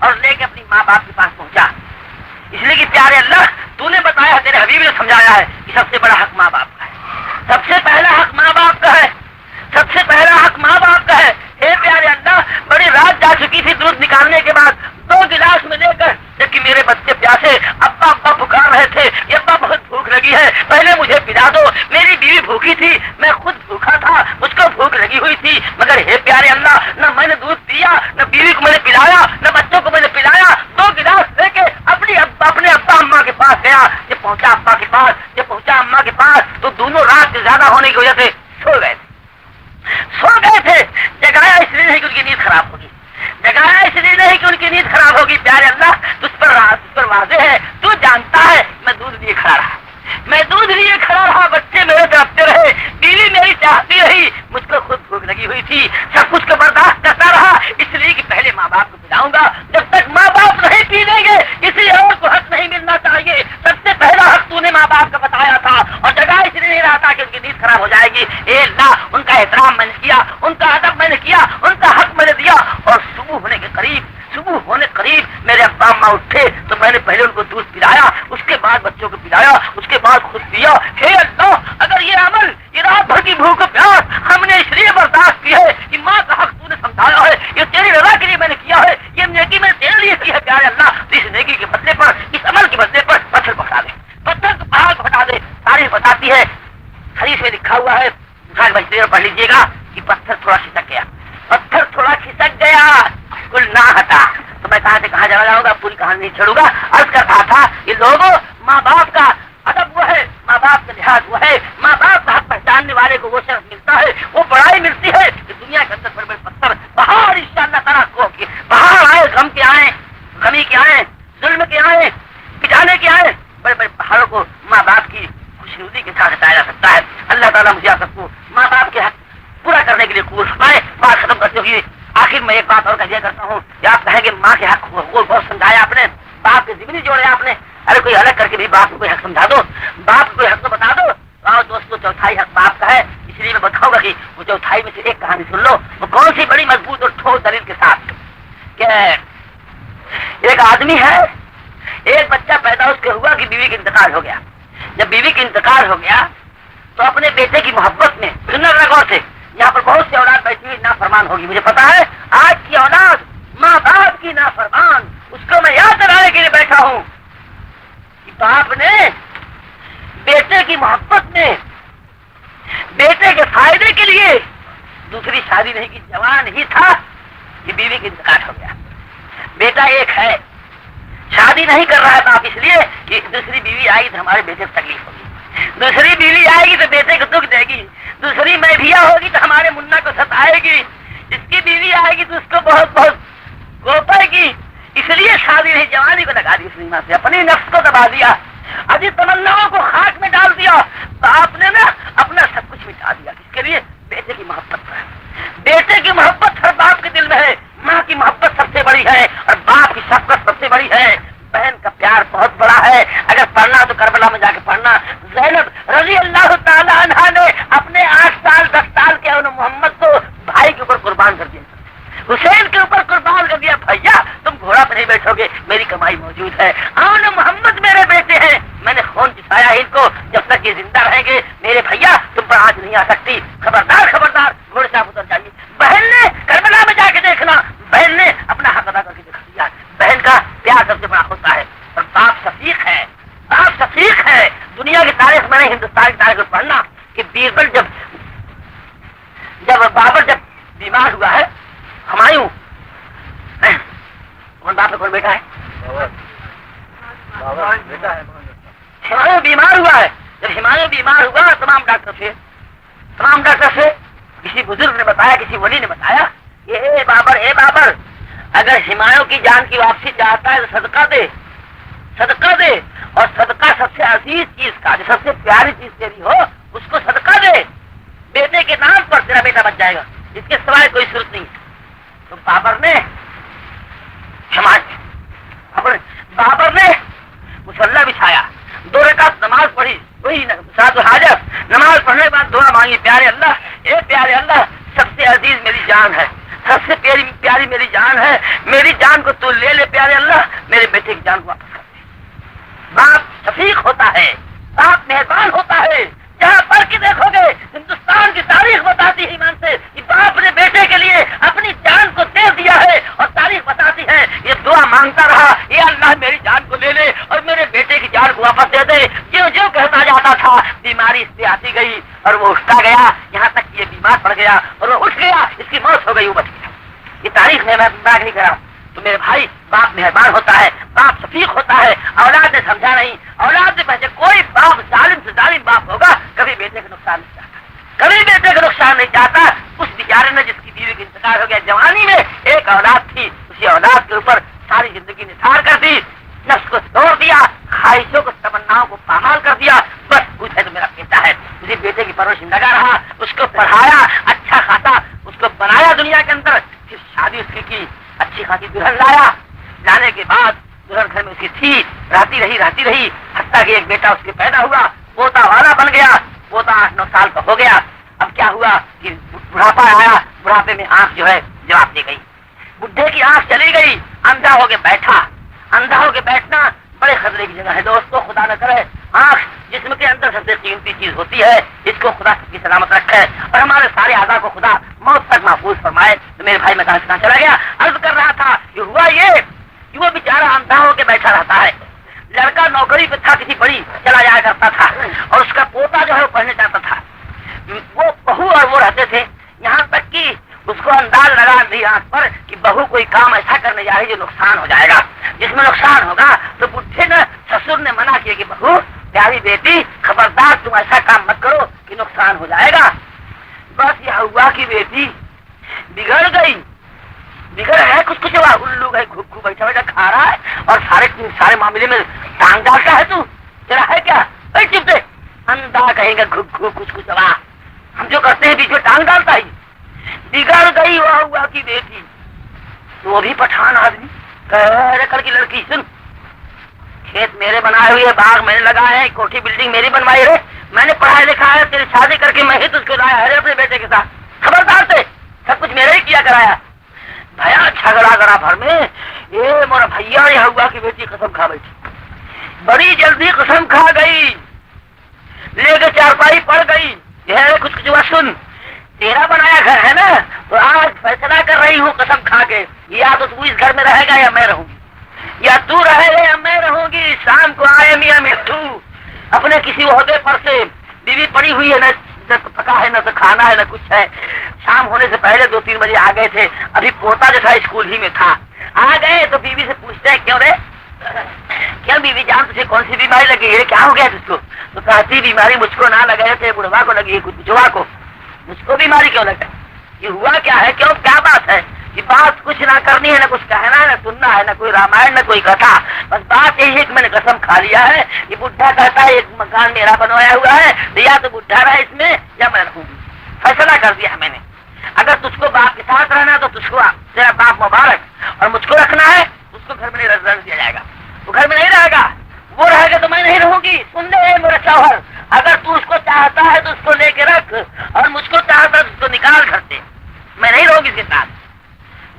और लेके अपनी माँ बाप के पास पहुंचा, इसलिए कि प्यारे अल्लाह तूने बताया, तेरे हबीब ने समझाया है कि सबसे बड़ा हक माँ बाप का है, सबसे पहला हक माँ बाप का है, सबसे पहला हक माँ बाप का है। हे प्यारे अल्लाह बड़ी रात जा चुकी थी दूध निकालने के बाद, 2 गिलास में लेकर, जबकि मेरे बच्चे प्यासे अब्बा अब्बा पुकार रहे थे, ये अब्बा बहुत भूख लगी है, पहले मुझे पिला दो, मेरी बीवी भूखी थी, मैं खुद भूखा था, मुझको भूख लगी हुई थी, मगर हे प्यारे अल्लाह न मैंने दूध पिया, न बीवी को मैंने पिलाया, न बच्चों को मैंने पिलाया, 2 गिलास लेके अपने अब्बा अम्मा के पास गया। जब पहुंचा अब्बा के पास, जब पहुंचा अम्मा के पास तो दोनों रात से ज्यादा होने की वजह से सो गए थे। जगाया इसलिए नहीं कि उनकी नींद खराब होगी, जगाया इसलिए नहीं कि उनकी नींद खराब होगी। प्यारे अल्लाह तुझ पर वाज़ेह है, तू जानता है मैं दूध लिए खड़ा रहा, बच्चे मेरे तरफते रहे, बीवी मेरी चाहती रही, मुझको खुद भूख लगी हुई थी, सब कुछ को बर्दाश्त करता रहा, इसलिए कि पहले माँ बाप को पिलाऊंगा, जब तक माँ बाप नहीं पी लेंगे किसी और को हक नहीं मिलना चाहिए। सबसे पहला हक तूने माँ बाप का बताया था और जगह इसलिए नहीं रहा था कि उनकी नींद खराब हो जाएगी। ए अल्लाह उनका एहतराम मैंने किया, उनका अदब मैंने किया, उनका हक मैंने दिया, और सुबह होने करीब मेरे अब्बा अम्मा उठे तो मैंने पहले उनको दूध पिलाया, उसके बाद बच्चों को पिलाया, उसके बाद खुद पिया। हे अल्लाह अगर ये अमल, ये रात भर की भूख प्यास हमने इसलिए बर्दाश्त की है कि माँ का हक तूने समझाया है, ये तेरी रजा के लिए मैंने किया है, ये नेकी मैंने तेरे लिए की है। प्यारे अल्लाह इस नेकी के बदले पर, इस अमल के बदले पर पत्थर को हटा दे, पत्थर को पहाड़ को हटा दे। तारीफ बताती है, हदीस में लिखा हुआ है, पढ़ लीजिएगा कि पत्थर थोड़ा खिसक गया, कुल ना हटा। तो मैं कहाँ से कहाँ चला जाऊंगा, पूरी कहानी नहीं छोड़ूंगा। अर्ज कर रहा था ये लोगों माँ बाप का अदब वो है, माँ बाप का लिहाज वो है, माँ बाप का हक पहचानने वाले को वो शर्फ मिलता है, वो बड़ाई मिलती है कि दुनिया के अंदर बड़े बड़े पत्थर पहाड़ इंशाअल्लाह ताला को पहाड़ आए, गम के आए, गमी के आए, जुल्म के आए, पिटाने के आए, बड़े बड़े पहाड़ों को माँ बाप की खुशनुदी के साथ हटाया जा सकता है। अल्लाह ताला मुझे आप सबको माँ बाप के हक पूरा करने के लिए कबूल फरमाए। बात खत्म करते हुए आखिर में एक बात और कहिए करता हूँ कि आप कहेंगे माँ के हक वो बहुत समझाया आपने, बाप के जिम्मेदारी जोड़े आपने, अरे कोई अलग करके भी बाप को कोई हक समझा दो, बाप को कोई हक तो बता दो। आओ दोस्तों चौथाई हक बाप का है, इसलिए मैं बताऊंगा कि वो चौथाई में से एक कहानी सुन लो, वो कौन सी बड़ी मजबूत और ठोस दलील के साथ। एक आदमी है, एक बच्चा पैदा उसके हुआ कि बीवी का इंतकाल हो गया। जब बीवी का इंतकाल हो गया तो अपने बेटे की मोहब्बत में, सुनना गौर से, यहाँ पर बहुत सी औलाद बैठी हुई नाफरमान होगी, मुझे पता है। आज की औलाद माँ बाप की नाफरमान, उसको मैं याद दिलाने के लिए बैठा हूँ कि बाप ने बेटे की کی محبت میں بیٹے کے فائدے کے لیے دوسری شادی نہیں کی، جوان ہی تھا کہ بیوی کا انتقال ہو گیا. بیٹا ایک ہے، شادی نہیں کر رہا تھا آپ اس لیے کہ دوسری بیوی آئے گی تو ہمارے بیٹے کو تکلیف ہوگی، دوسری بیوی آئے گی تو بیٹے کو دکھ دے گی، دوسری میبھیا ہوگی تو ہمارے منا کو ستائے گی، اس کی بیوی آئے گی تو اس کو بہت بہت کوپے گی. اس لیے شادی نہیں، جوانی کو لگا دی اس نے، سے اپنی نفس کو دبا دیا، ابھی تمناؤں کو خاک میں ڈال دیا. تو آپ نے نا اپنا سب کچھ مٹا دیا. اس کے لیے بیٹے کی محبت ہے. بیٹے کی محبت ہر باپ کے دل میں ہے. ماں کی محبت سب سے بڑی ہے اور باپ کی شفقت سب سے بڑی ہے. بہن کا پیار بہت بڑا ہے. اگر پڑھنا تو کربلا میں جا کے پڑھنا. زینب رضی اللہ تعالی عنہا نے اپنے 8 سال 10 سال کے محمد کو بھائی کے اوپر قربان کر دیا، حسین کے اوپر قربان کر دیا. بھیا تم گھوڑا پہ نہیں بیٹھو گے، میری کمائی موجود ہے. آن محمد میرے بیٹے ہیں، میں نے خون چسایا ان کو، جب تک یہ زندہ رہیں گے میرے بھیا تم پر آج نہیں آ سکتی. خبردار خبردار، گھوڑے سے آپ اتر جائیے. بہن نے کربلا میں جا کے دیکھنا، بہن نے اپنا حق ادا کر کے دکھا دیا. بہن کا پیار سب سے بڑا ہوتا ہے. اور باپ شفیق ہے، باپ شفیق ہے. دنیا کی تاریخ میں نے ہندوستان کی تاریخ میں پڑھنا کہ بیربل جب بابر جب بیمار ہوا ہے، ہمایوں کون باپ کون بیٹا ہے؟ ہمایوں بیمار ہوا ہے. جب ہمایوں بیمار ہوا تمام ڈاکٹر سے کسی بزرگ نے بتایا، کسی ولی نے بتایا کہ اے بابر اگر ہمایوں کی جان کی واپسی چاہتا ہے تو صدقہ دے اور صدقہ سب سے عزیز چیز کا، جو سب سے پیاری چیز تیری ہو اس کو صدقہ دے. بیٹے کے نام پر تیرا بیٹا بچ جائے گا، اس کے سوائے کوئی صورت نہیں. تو بابر نے مصلی بچھایا، 2 رکعت نماز پڑھی، وہی صلاۃ الحاجت نماز پڑھنے کے بعد دعا مانگی، پیارے اللہ سب سے عزیز میری جان ہے، سب سے پیاری میری جان ہے، میری جان کو تو لے لے پیارے اللہ، میرے بیٹے کی جان کو واپس کر دے. باپ شفیق ہوتا ہے، باپ مہربان ہوتا ہے. جہاں پڑھ کے دیکھو گے ہندوستان کی تاریخ بتاتی ہے ایمان سے کہ باپ نے بیٹے کے لیے اپنی جان کو دے دیا ہے. اور تاریخ بتاتی ہے یہ دعا مانگتا رہا، یہ اللہ میری جان کو لے لے اور میرے بیٹے کی جان کو واپس دے دے. جو کہتا جاتا تھا بیماری اس سے آتی گئی اور وہ اٹھتا گیا، یہاں تک کہ یہ بیمار پڑ گیا اور وہ اٹھ گیا، اس کی موت ہو گئی، وہ بچ گیا. یہ تاریخ میں بات نہیں کر رہا ہوں. تو میرے بھائی باپ مہربان ہوتا ہے، باپ شفیق ہوتا ہے. اولاد نے سمجھا نہیں، اولاد نے پہلے کوئی باپ ظالم سے ظالم باپ ہوگا کبھی بیٹے کا نقصان نہیں چاہتا، کبھی بیٹے کا نقصان نہیں چاہتا. اس بیچارے نے جس کی بیوی کا انتقال ہو گیا جوانی میں، ایک اولاد تھی، اسی اولاد کے اوپر ساری زندگی نثار کر دی، نفس کو توڑ دیا، خواہشوں کو تمناؤں کو پامال کر دیا. بس پوچھے تو میرا بیٹا ہے، اسی بیٹے کی پرورش لگا رہا، اس کو پڑھایا اچھا خاصا، اس کو بنایا دنیا کے اندر، پھر شادی اس کی اچھی خاصی دلہن لایا. لانے کے بعد دلہن گھر میں اس کی تھی، رہتی رہی حتیٰ کہ ایک بیٹا اس کے پیدا ہوا، پوتا والا بن گیا. پوتا 8-9 سال کا ہو گیا. اب کیا ہوا کہ بڑھاپا آیا، بڑھاپے میں آنکھ جو ہے جواب دے گئی، بڈھے کی آنکھ چلی گئی، اندھا ہو کے بیٹھا. اندھا ہو کے بیٹھنا بڑے خطرے کی جگہ ہے دوستو. خدا نہ کرے آنکھ جسم کے اندر سب سے قیمتی چیز ہوتی ہے، اس کو خدا کی سلامت رکھے اور ہمارے سارے اعضاء کو خدا موت تک محفوظ فرمائے. تو میرے بھائی میں کہاں چلا گیا، عرض کر رہا تھا کہ ہوا یہ کہ وہ بیچارہ اندھا ہو کے بیٹھا رہتا ہے. لڑکا نوکری پہ تھا، کسی بڑی چلا جایا کرتا تھا اور اس کا پوتا جو ہے وہ پڑھنے جاتا تھا. وہ بہو اور وہ رہتے تھے، یہاں تک کہ اس کو انداز لگا دی آنکھ پر کہ بہو کوئی کام ایسا کرنے جا رہی جو نقصان ہو جائے گا. جس میں نقصان ہوگا تو بڈھے نے سسر نے منع کیا کہ بہو پیاری بیٹی خبردار تم ایسا کام مت کرو کہ نقصان ہو جائے گا. بس یہ ہوا کہ بیٹی بگڑ گئی، بگڑ ہے کچھ ہوا، الو گئے گھو بیٹھا کھا رہا ہے اور سارے معاملے میں ٹانگ ڈالتا ہے. تو تیرا ہے کیا؟ چپ دے، اندھا کہیں گا گھو کچھ ہوا، ہم جو کرتے ہیں بیچ میں ٹانگ ڈالتا ہی. بگڑ گئی وہ ہوا کی بیٹی. تو وہ بھی پٹھان آدمی کر کی لڑکی، سن کھیت میرے بنائے ہوئے، باغ میں نے لگائے ہیں، کوٹھی بلڈنگ میری بنوائی ہے، میں نے پڑھایا لکھا ہے، تیری شادی کر کے میں ہی تجھ کو لایا ہے اپنے بیٹے کے ساتھ، خبردار سے سب کچھ میرے ہی کیا کرایا. بھیا جھگڑا کرا بھر میں، یہ میرا بھیا یہ ہوا کی بیٹی قسم کھا بیٹھی، بڑی جلدی قسم کھا گئی، لے کے چارپائی پڑ گئی. یہ کچھ ہوا، سن تیرا بنایا گھر ہے نا، تو آج فیصلہ کر رہی ہوں قسم کھا کے، یا تو اس گھر میں رہے گا یا میں رہوں گی، یا تو رہے گا یا میں رہوں گی. شام کو آئے میاں مٹھو، अपने किसी ओहदे पर से बीवी पड़ी हुई है, न तो पका है, न तो खाना है, न कुछ है। शाम होने से पहले 2-3 बजे आ गए थे। अभी पोता जो था स्कूल ही में था। आ गए तो बीवी से पूछते हैं, क्यों रे, क्या बीवी जान तुझे कौन सी बीमारी लगी है, क्या हो गया तुझको? तो कहती बीमारी मुझको ना लगे थे, बुढ़वा को लगी है, कुछ बुझवा को। मुझको बीमारी क्यों लगा? ये हुआ क्या है, क्यों, क्या बात है? ये बात कुछ ना करनी है, ना कुछ कहना है, ना सुनना है, ना कोई रामायण, ना कोई कथा। बस बात यही है कि मैंने कसम खा लिया है। ये बुढ़ा कहता है एक मकान मेरा बनवाया हुआ है, तो या तो बुढ़ा रहा इसमें या मैं रहूंगी। फैसला कर दिया है मैंने। अगर तुझको बाप के साथ रहना तो तुझको तेरा बाप मुबारक, और मुझको रखना है उसको घर में नहीं रहने दिया जाएगा। वो घर में नहीं रहेगा, वो रहेगा तो मैं नहीं रहूंगी। सुन ले मेरा शौहर, अगर तू उसको चाहता है तो उसको लेके रख, और मुझको चाहता है तो उसको निकाल घर से। मैं नहीं रहूंगी इसके साथ।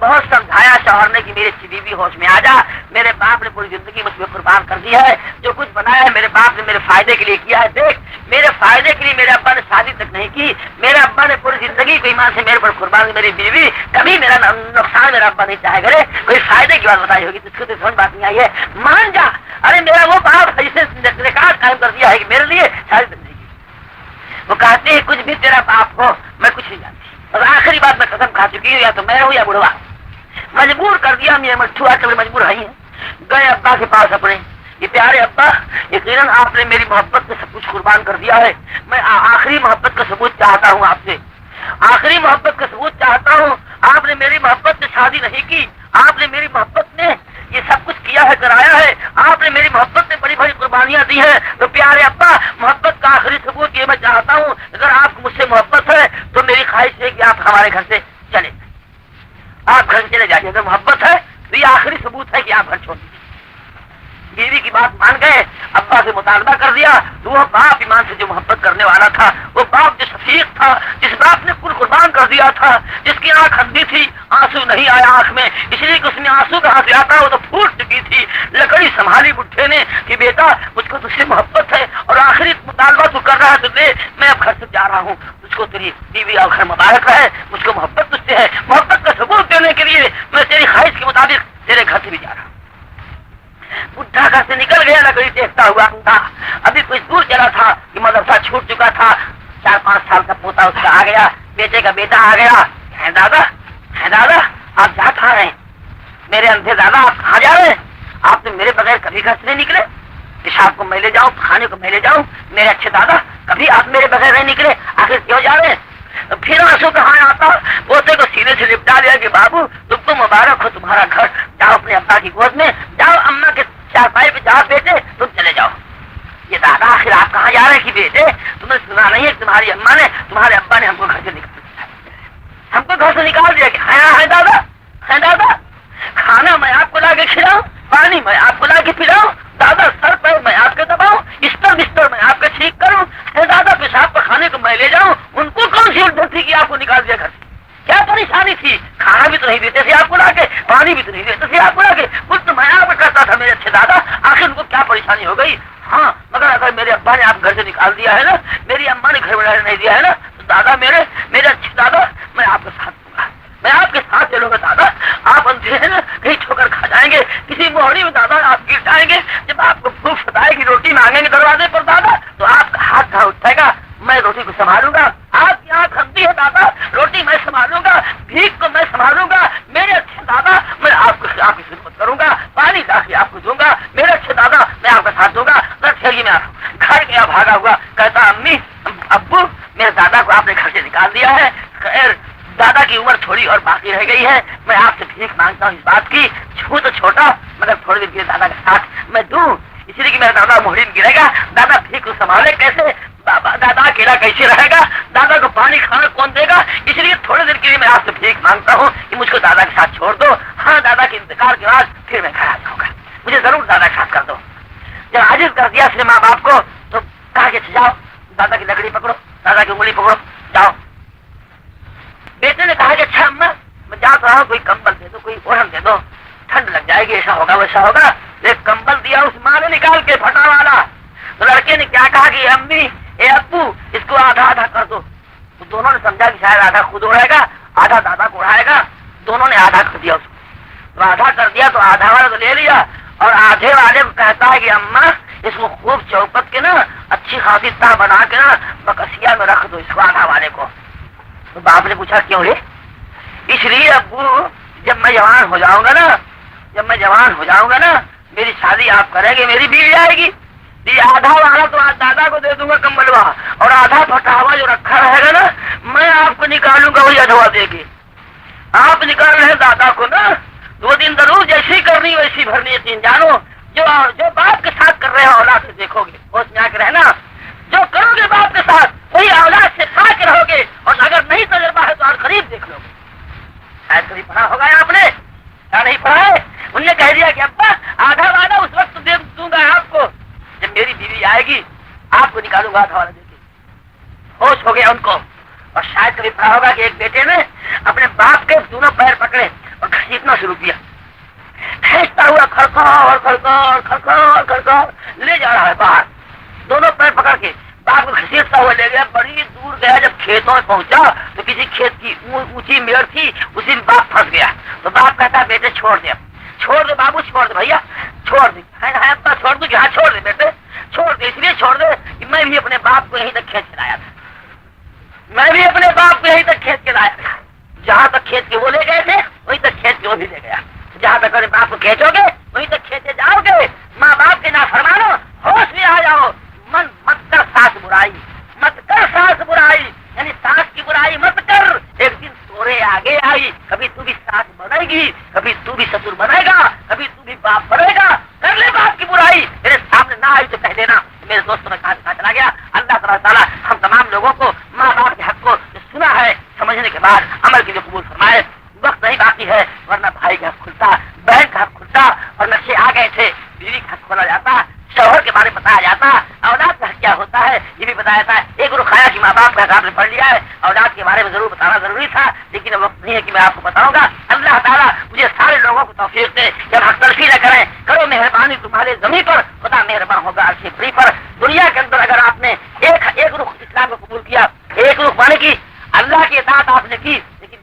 बहुत समझाया शौहर ने कि मेरी बीवी होश में आ जा, मेरे बाप ने पूरी जिंदगी मुझ पर कुर्बान कर दी है, जो कुछ बनाया है मेरे बाप ने मेरे फायदे के लिए किया है। देख, मेरे फायदे के लिए मेरे अब्बा ने शादी तक नहीं की, मेरे अब्बा ने पूरी जिंदगी को ईमान से मेरे पर कुर्बान, मेरी बीवी कभी मेरा नुकसान मेरा अब्बा नहीं चाहेगा। रे कोई फायदे की बात बताई होगी, तुझको तो समझ बात नहीं आई है, मान जा। अरे मेरा वो बाप जिसे रिकॉर्ड कायम कर दिया है कि मेरे लिए शादी तक नहीं की। वो कहते हैं कुछ भी तेरा बाप हो, मैं कुछ नहीं जानती, और आखिरी बात मैं कसम खा चुकी हूँ, या तो मैं हूँ या बुढ़वा। मजबूर कर दिया मेरे मट्ठू, आकर मजबूर है। गए अब्बा के पास अपने, ये प्यारे अब्बा, यकीनन आपने मेरी मोहब्बत में सब कुछ कुर्बान कर दिया है। मैं आखिरी मोहब्बत का सबूत चाहता हूँ आपसे, आखिरी मोहब्बत का सबूत चाहता हूँ। आपने मेरी मोहब्बत में शादी नहीं की, आपने मेरी मोहब्बत में ये सब कुछ किया है, कराया है, आपने मेरी मोहब्बत में बड़ी बड़ी कुर्बानियां दी है। तो प्यारे अब्बा, मोहब्बत का आखिरी सबूत ये मैं चाहता हूँ, अगर आपको मुझसे मोहब्बत है तो मेरी ख्वाहिश है कि आप हमारे घर से चले, आप घर चले जाइए। अगर मोहब्बत है तो ये आखिरी सबूत है कि आप घर छोड़ दीजिए। बीवी की बात मान गए, अब्बा से मुतालबा कर दिया। तो वो बाप ईमान से जो मोहब्बत करने वाला था, वो बाप जो शफीक था, जिस बाप ने कुल कुर्बान कर दिया था, जिसकी आंख अंधी थी, आंसू नहीं आया आंख में, इसलिए कि उसमें आंसू कहाँ से आता, वो तो फूट चुकी थी। लकड़ी संभाली बुढ़े ने कि बेटा मुझको तुझसे मोहब्बत है, और आखिरी मुतालबा तू कर रहा है तो ले, मैं अब घर से जा रहा हूँ, तुझको तेरी बीवी और घर मुबारक रहे, मुझको मोहब्बत तुझसे है। मोहब्बत का सबूत देने के लिए मैं तेरी ख्वाहिश के मुताबिक तेरे घर से भी जा रहा हूँ। बुढ़ा घर से निकल गया, लकड़ी टेकता हुआ था। अभी कुछ दूर चला था कि मदरसा छूट चुका था। 4-5 साल का पोता उसका आ गया, बेटे का बेटा आ गया। है दादा, है दादा, आप जा कहाँ रहे? मेरे अंधे दादा, आप कहाँ जा रहे हैं? आपने मेरे बगैर कभी घर से नहीं निकले। पेशाब को मैं ले जाऊं, खाने को मैं ले जाऊं, मेरे अच्छे दादा कभी आप मेरे बगैर नहीं निकले, आखिर क्यों जा रहे हैं? फिर आंसू कहाँ आता, पोते को सीने से लिपटा लिया कि बाबू तुमको मुबारक हो तुम्हारा घर, जाओ अपने अब्बा की गोद में, जाओ अम्मा के चारपाई पे जाओ, बेटे तुम चले जाओ। ये दादा आखिर आप कहाँ जा रहे हैं कि बेटे तुमने सुना नहीं है तुम्हारी अम्मा ने, तुम्हारे अब्बा ने हमको घर से निकाल दिया, हमको घर से निकाल दिया कि है दादा, है दादा, खाना मैं आपको ला के खिलाऊं, पानी मैं आपको ला के पिलाऊं, दादा सर पर मैं आपके दबाऊं, इस्तर बिस्तर मैं आपके ठीक करूं, है दादा पेशाब पर खाने को मैं ले जाऊं। उनको कौन सी उल्टी थी कि आपको निकाल दिया घर से? क्या परेशानी थी? खाना भी तो नहीं देते थे आपको लाके, पानी भी तो नहीं देते थे आपको लाके, कुछ तो मैं आप करता था मेरे अच्छे दादा, आखिर उनको क्या परेशानी हो गई? हाँ, मगर अगर मेरे अब्बा ने आप घर से निकाल दिया है ना, मेरी अम्मा ने घर में रहने नहीं दिया है ना, तो दादा मेरे अच्छे दादा, मैं आपके साथ दूंगा, मैं आपके साथ चलूंगा दादा। आप अंधे हैं ना, कहीं ठोकर खा जाएंगे, किसी मोहड़ी में दादा आप गिर जाएंगे, जब आपको भूख सताएगी, रोटी मांगेंगे दरवाजे पर दादा, तो आपका हाथ कहाँ उठाएगा? मैं रोटी को संभालूंगा, आपकी आंख अंधी है दादा, रोटी मैं संभालूंगा, भीख को मैं संभालूंगा, मेरे अच्छे दादा मैं आपकी खिदमत करूंगा, पानी लाके आपको दूंगा, मेरे अच्छे दादा मैं आपका साथ दूंगा। चलिए मैं घर गया भागा हुआ, कहता अम्मी अब्बू मेरे दादा को आपने घर से निकाल दिया है, खैर दादा की उम्र थोड़ी और बाकी रह गई है, मैं आपसे भीख मांगता हूँ इस बात की, छू तो छोटा मगर थोड़ी देर के दादा का साथ मैं दूं, इसलिए कि मेरा दादा मोहरी में गिरेगा, दादा भीख को संभाले कैसे, दादा अकेला कैसे रहेगा, दादा को पानी खाना कौन देगा, इसलिए थोड़ी देर के लिए मैं आपसे भीख मांगता हूँ कि मुझको दादा के साथ छोड़ दो। हाँ, दादा के इंतकाल के बाद फिर मैं घर आ जाऊंगा, मुझे जरूर दादा के साथ कर दो। जब हाजिर कर दिया अपने माँ बाप को तो कहा कि जाओ दादा की लकड़ी पकड़ो, दादा की उंगली पकड़ो, जाओ। बेटे ने कहा कि अच्छा अम्मा मैं जा तो रहा हूँ, कोई कंबल दे दो, कोई ओढ़न दे दो, ठंड लग जाएगी, ऐसा होगा वैसा होगा। एक कंबल दिया उस माँ ने निकाल के फटा वाला। तो लड़के ने क्या कहा कि अम्मी ए अब्बू इसको आधा आधा कर दो। तो दोनों ने समझा कि शायद आधा खुद उड़ाएगा, आधा दादा को उड़ाएगा, दोनों ने आधा कर दिया उसको। तो आधा कर दिया तो आधा वाला तो ले लिया, और आधे वाले को कहता है कि अम्मा اس کو خوب چوپت کے نا اچھی خاصی تہ بنا کے نا بکسیا میں رکھ دو اس کو آدھا والے کو. تو باپ نے پوچھا کیوں ہے؟ اس لیے ابو جب میں جوان ہو جاؤں گا نا میری شادی آپ کریں گے, میری بیوی آئے گی, یہ آدھا والا تو آج دادا کو دے دوں گا کمبلوا, اور آدھا پھٹا ہوا جو رکھا رہے گا نا میں آپ کو نکالوں گا, وہی ادھوا دے گی. آپ نکال رہے دادا کو نا 2 دن ضرور جیسی کرنی ویسی بھرنی. یقین جانو جو باپ کے ساتھ کر رہے ہو اولاد سے دیکھو گے, ہوش میں آ کے رہنا, جو کرو گے باپ کے ساتھ وہی اولاد سے کھا کے رہو گے, اور اگر نہیں تجربہ ہے تو اور قریب دیکھ لو گے. شاید کبھی پڑھا ہوگا آپ نے یا نہیں پڑھا ہے؟ ان نے کہہ دیا کہ ابا آدھا والا اس وقت دے دوں گا آپ کو جب میری بیوی آئے گی, آپ کو نکالوں گا آدھا والا دے کے. ہوش ہو گیا ان کو. اور شاید کبھی پڑھا ہوگا کہ ایک بیٹے نے اپنے باپ کے دونوں پیر پکڑے اور گھسیٹنا شروع کیا, کھینچتا ہوا کھڑکھڑ لے جا رہا ہے باہر, دونوں پیر پکڑ کے باپ کو گھسیٹتا ہوا لے گیا. بڑی دور گیا, جب کھیتوں میں پہنچا تو کسی کھیت کی اونچی میڑ تھی, اسی میں باپ پھنس گیا. تو باپ کہتا بیٹے چھوڑ دے بابو, چھوڑ دے بھیا, چھوڑ دے. ابا چھوڑ دوں کہ ہاں چھوڑ دے بیٹے, چھوڑ دے. اس لیے چھوڑ دے کہ میں بھی اپنے باپ کو یہیں تک کھینچ کے لایا تھا, جہاں تک کھینچ کے وہ لے گئے تھے وہیں تک کھینچ کے وہ بھی لے گیا. جہاں تک اپنے باپ کو کھینچو گے وہیں تک کھینچے جاؤ گے. ماں باپ کے نافرمانو, ہوش میں آ جاؤ. مت کر ساس برائی, یعنی ساس کی برائی مت کر. ایک دن تورے آگے آئی, کبھی تو بھی ساس بنے گی, کبھی تو بھی سسر بنے گا, کبھی تو بھی باپ بنے گا. کر لے باپ کی برائی, میرے سامنے نہ آئی تو کہہ دینا. میرے دوستوں نے کہا چلا گیا. اللہ تعالیٰ ہم تمام لوگوں کو ماں باپ کے حق کو سنا ہے سمجھنے کے بعد عمل کے لیے قبول فرمائے. وقت نہیں باقی ہے, ورنہ بھائی کا حق کھلتا, بہن کا حق کھلتا, اور نقشے آ گئے تھے. بیوی کا حق کھولا جاتا, شوہر کے بارے میں بتایا جاتا, اولاد کا حق کیا ہوتا ہے یہ بھی بتایا جاتا ہے. ایک رخایا کہ ماں باپ کا حق آپ نے پڑھ لیا ہے, اولاد کے بارے میں ضرور بتانا ضروری تھا, لیکن اب وقت نہیں ہے کہ میں آپ کو بتاؤں گا. اللہ تعالیٰ مجھے سارے لوگوں کو توفیق دے کہ حق تلفی نہ کریں. کرو مہربانی تمہارے زمین پر, خدا مہربان ہوگا عرش بری پر. دنیا کے اندر اگر آپ نے ایک رخ اسلام کو قبول کیا, ایک رخ مانے کی اللہ کی اطاعت آپ نے کی, لیکن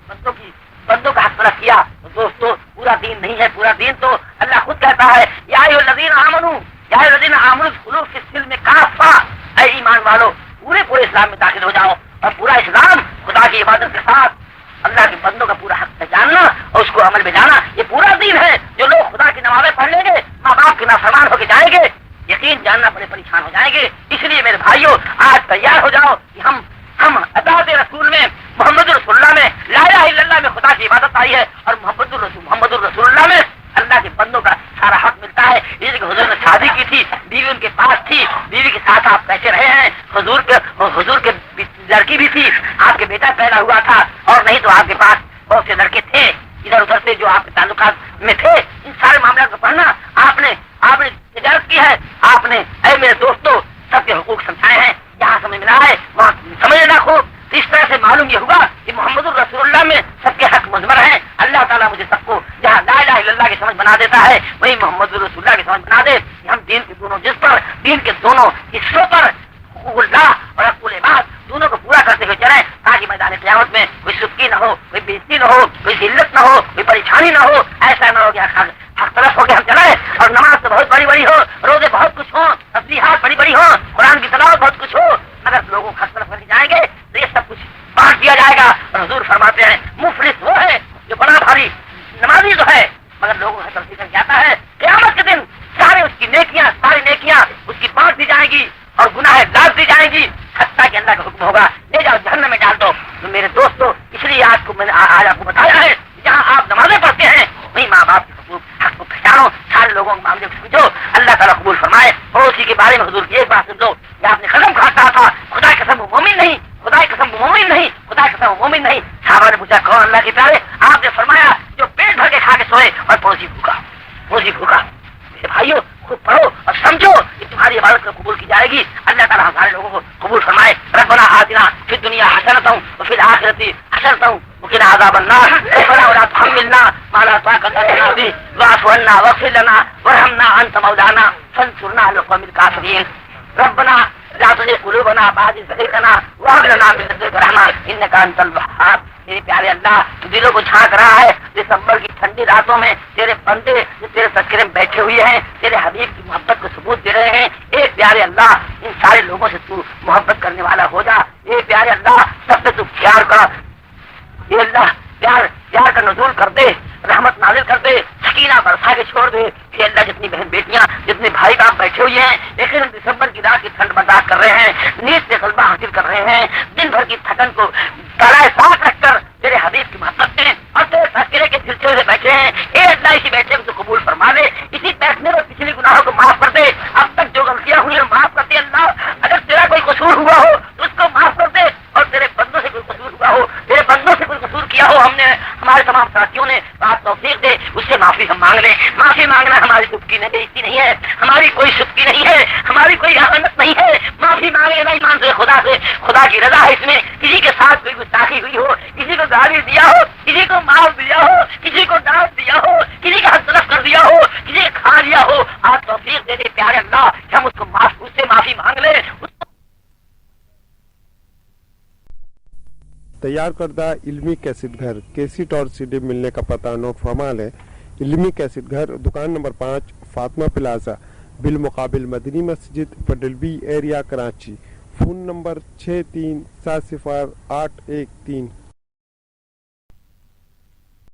بندوں کا حق تلف کیا, تو دوستو پورا دین نہیں ہے. پورا دین تو اللہ خود کہتا ہے یا الذین آمنوا ادخلوا فی السلم کافہ, اے ایمان والو پورے اسلام میں داخل ہو جاؤ. اور پورا اسلام خدا کی عبادت کے ساتھ اللہ کے بندوں کا پورا حق پہچاننا اور اس کو عمل میں جانا, یہ پورا دین ہے. جو لوگ خدا کی نمازیں پڑھ لیں گے, ماں باپ کے نافرمان ہو کے جائیں گے, یقین جاننا بڑے پریشان ہو جائیں گے. اس لیے میرے بھائیوں آج تیار ہو جاؤ کہ ہم اطاعت رسول میں, محمد رسول اللہ میں, لا الہ الا اللہ میں خدا کی عبادت آئی ہے, اور محمد الرسول اللہ میں اللہ کے بندوں کا سارا حق ملتا ہے. اس لیے حضور نے شادی کی تھی, بیوی ان کے پاس تھی, بیوی کے ساتھ آپ کیسے رہے ہیں. حضور کے لڑکی بھی تھی, آپ کے بیٹا پیدا ہوا تھا, اور نہیں تو آپ کے پاس بہت سے لڑکے تھے ادھر ادھر سے جو آپ کے تعلقات میں تھے. ان سارے معاملات کو پڑھنا آپ نے تجارت کی ہے. آپ نے اے میرے دوستوں سب کے حقوق سمجھائے ہیں, جہاں سمجھ ملا ہے وہاں سمجھنا خوب. اس طرح سے معلوم یہ ہوگا کہ محمد الرسول اللہ میں سب کے حق مضمر ہیں. اللہ تعالیٰ مجھے سب کو جہاں لا الہ الا اللہ کی سمجھ بنا دیتا ہے, وہی محمد الرسول اللہ کی سمجھ بنا دے کہ ہم دین کے دونوں جس پر, دین کے دونوں حصوں پر حقوق اللہ اور حقوق العباد دونوں کو پورا کرتے ہوئے چلیں, تاکہ میدان قیامت میں کوئی سستی نہ ہو, کوئی بےزتی نہ ہو, کوئی ذلت نہ ہو, کوئی پریشانی نہ ہو. ایسا نہ ہو کہ حق طرف ہو کے ہم چلیں, اور نماز تو بہت بڑی ہو, روزے بہت کچھ ہوں, تسبیحات بڑی ہوں, قرآن کی تلاوت بہت کچھ ہو, مگر لوگوں کو حق طرف کر کے جائیں گے تو یہ سب کچھ بانٹ دیا جائے گا. اور حضور فرماتے ہیں مفلس وہ ہے جو بڑا بھاری نمازی تو ہے مگر لوگوں کو تلفی کر کے آتا ہے. قیامت کے دن ساری نیکیاں اس کی بانٹ دی جائیں گی اور گناہ لاز دی جائیں گی, حتیٰ کہ اللہ کا حکم ہوگا لے جاؤ جہنم میں ڈال دو. تو میرے دوستو اس لیے میں نے آج آپ کو بتایا ہے, جہاں آپ نمازیں پڑھتے ہیں وہیں ماں باپ کے حق کو پہچانو, سارے لوگوں کے معاملے کو سمجھو. اللہ تعالیٰ قبول فرمائے. اور اسی کے بارے میں حضور کی ایک بات سن لو کہ آپ نے قسم کھاتا تھا, خدا کی قسم وہ مومن نہیں, خدا کی قسم وہ مومن نہیں. صحابہ نے پوچھا کون اللہ کے پیارے؟ آپ نے فرمایا جو پیٹ بھر کے کھا کے سوئے اور پوسی بھوکا. میرے بھائیوں خود پڑھو اور سمجھو کہ تمہاری عبادت کو قبول کی جائے گی. اللہ تعالیٰ ہمارے لوگوں کو قبول فرمائے. ربنا آتنا فی الدنیا حسنۃ وفی الآخرۃ حسنۃ وقنا عذاب النار. ربنا ولا تحملنا ما لا طاقة لنا به واعف عنا واغفر لنا وارحمنا انت مولانا فانصرنا على القوم الكافرين. ربنا لا تزغ قلوبنا بعد إذ هديتنا وهب لنا من لدنك رحمة إنك أنت الوهاب. میرے پیارے اللہ دلوں کو جھانک رہا ہے, दिसंबर की ठंडी रातों में तेरे बंदे जो तेरे तस्करे में बैठे हुए हैं, तेरे हबीब की मोहब्बत को सबूत दे रहे हैं। ए प्यारे अल्लाह, इन सारे लोगों से तू मोहब्बत करने वाला हो जा। ए प्यारे अल्लाह, सब पे तू प्यार कर। ये अल्लाह प्यार का नजूल कर दे, रहमत नाजिल कर दे, सकीना बरसा के छोड़ दे। ये अल्लाह, जितनी बहन बेटियां, जितने भाई बाप बैठे हुए हैं, लेकिन दिसंबर की रात की ठंड बर्दाश्त कर रहे हैं, नींद से गलबा हासिल कर रहे हैं, दिन भर की थकन को गलाए साफ रखकर तेरे हबीब की मोहब्बत में और तेरे तस्करे के सिलसिले से बैठे हैं। ए अल्लाह, इसी बैठे को तो कबूल फरमा दे, इसी बैठने और पिछले गुनाहों को माफ कर दे। अब तक जो गलतियां हुई हैं माफ कर दे अल्लाह। अगर तेरा कोई कसूर हुआ हो तो उसको माफ कर दे, और तेरे बंदों से कोई कसूर हुआ हो, तेरे बंदों से कोई कसूर किया हो हमने, हमारे तमाम साथियों ने, बात तौफीक दे, उससे माफी हम मांग लें। माफी मांगना हमारी चुटकी नहीं है, हमारी कोई शुक्की नहीं है, हमारी कोई अहमत नहीं है। माफी मांग लेना ईमान से, खुदा की रजा है इसमें। किसी के साथ कोई गुस्ताखी हुई हो, किसी को गाली दिया हो, किसी को मार दिया हो, किसी को डांट दिया हो, किसी का हक तलफ कर दिया हो, किसी ने खा लिया हो, आज तौफीक दे दे प्यारे अल्लाह कि हम उससे माफी मांग लें। तैयार करदा इल्मी कैसेट घर कैसेट और सीडी मिलने का पता नोट फरमा लें। इल्मी कैसेट घर, दुकान नंबर 5, फातिमा प्लाजा, बिल मुकाबिल मदनी मस्जिद, पडलबी एरिया, कराची। Phone number 63708113।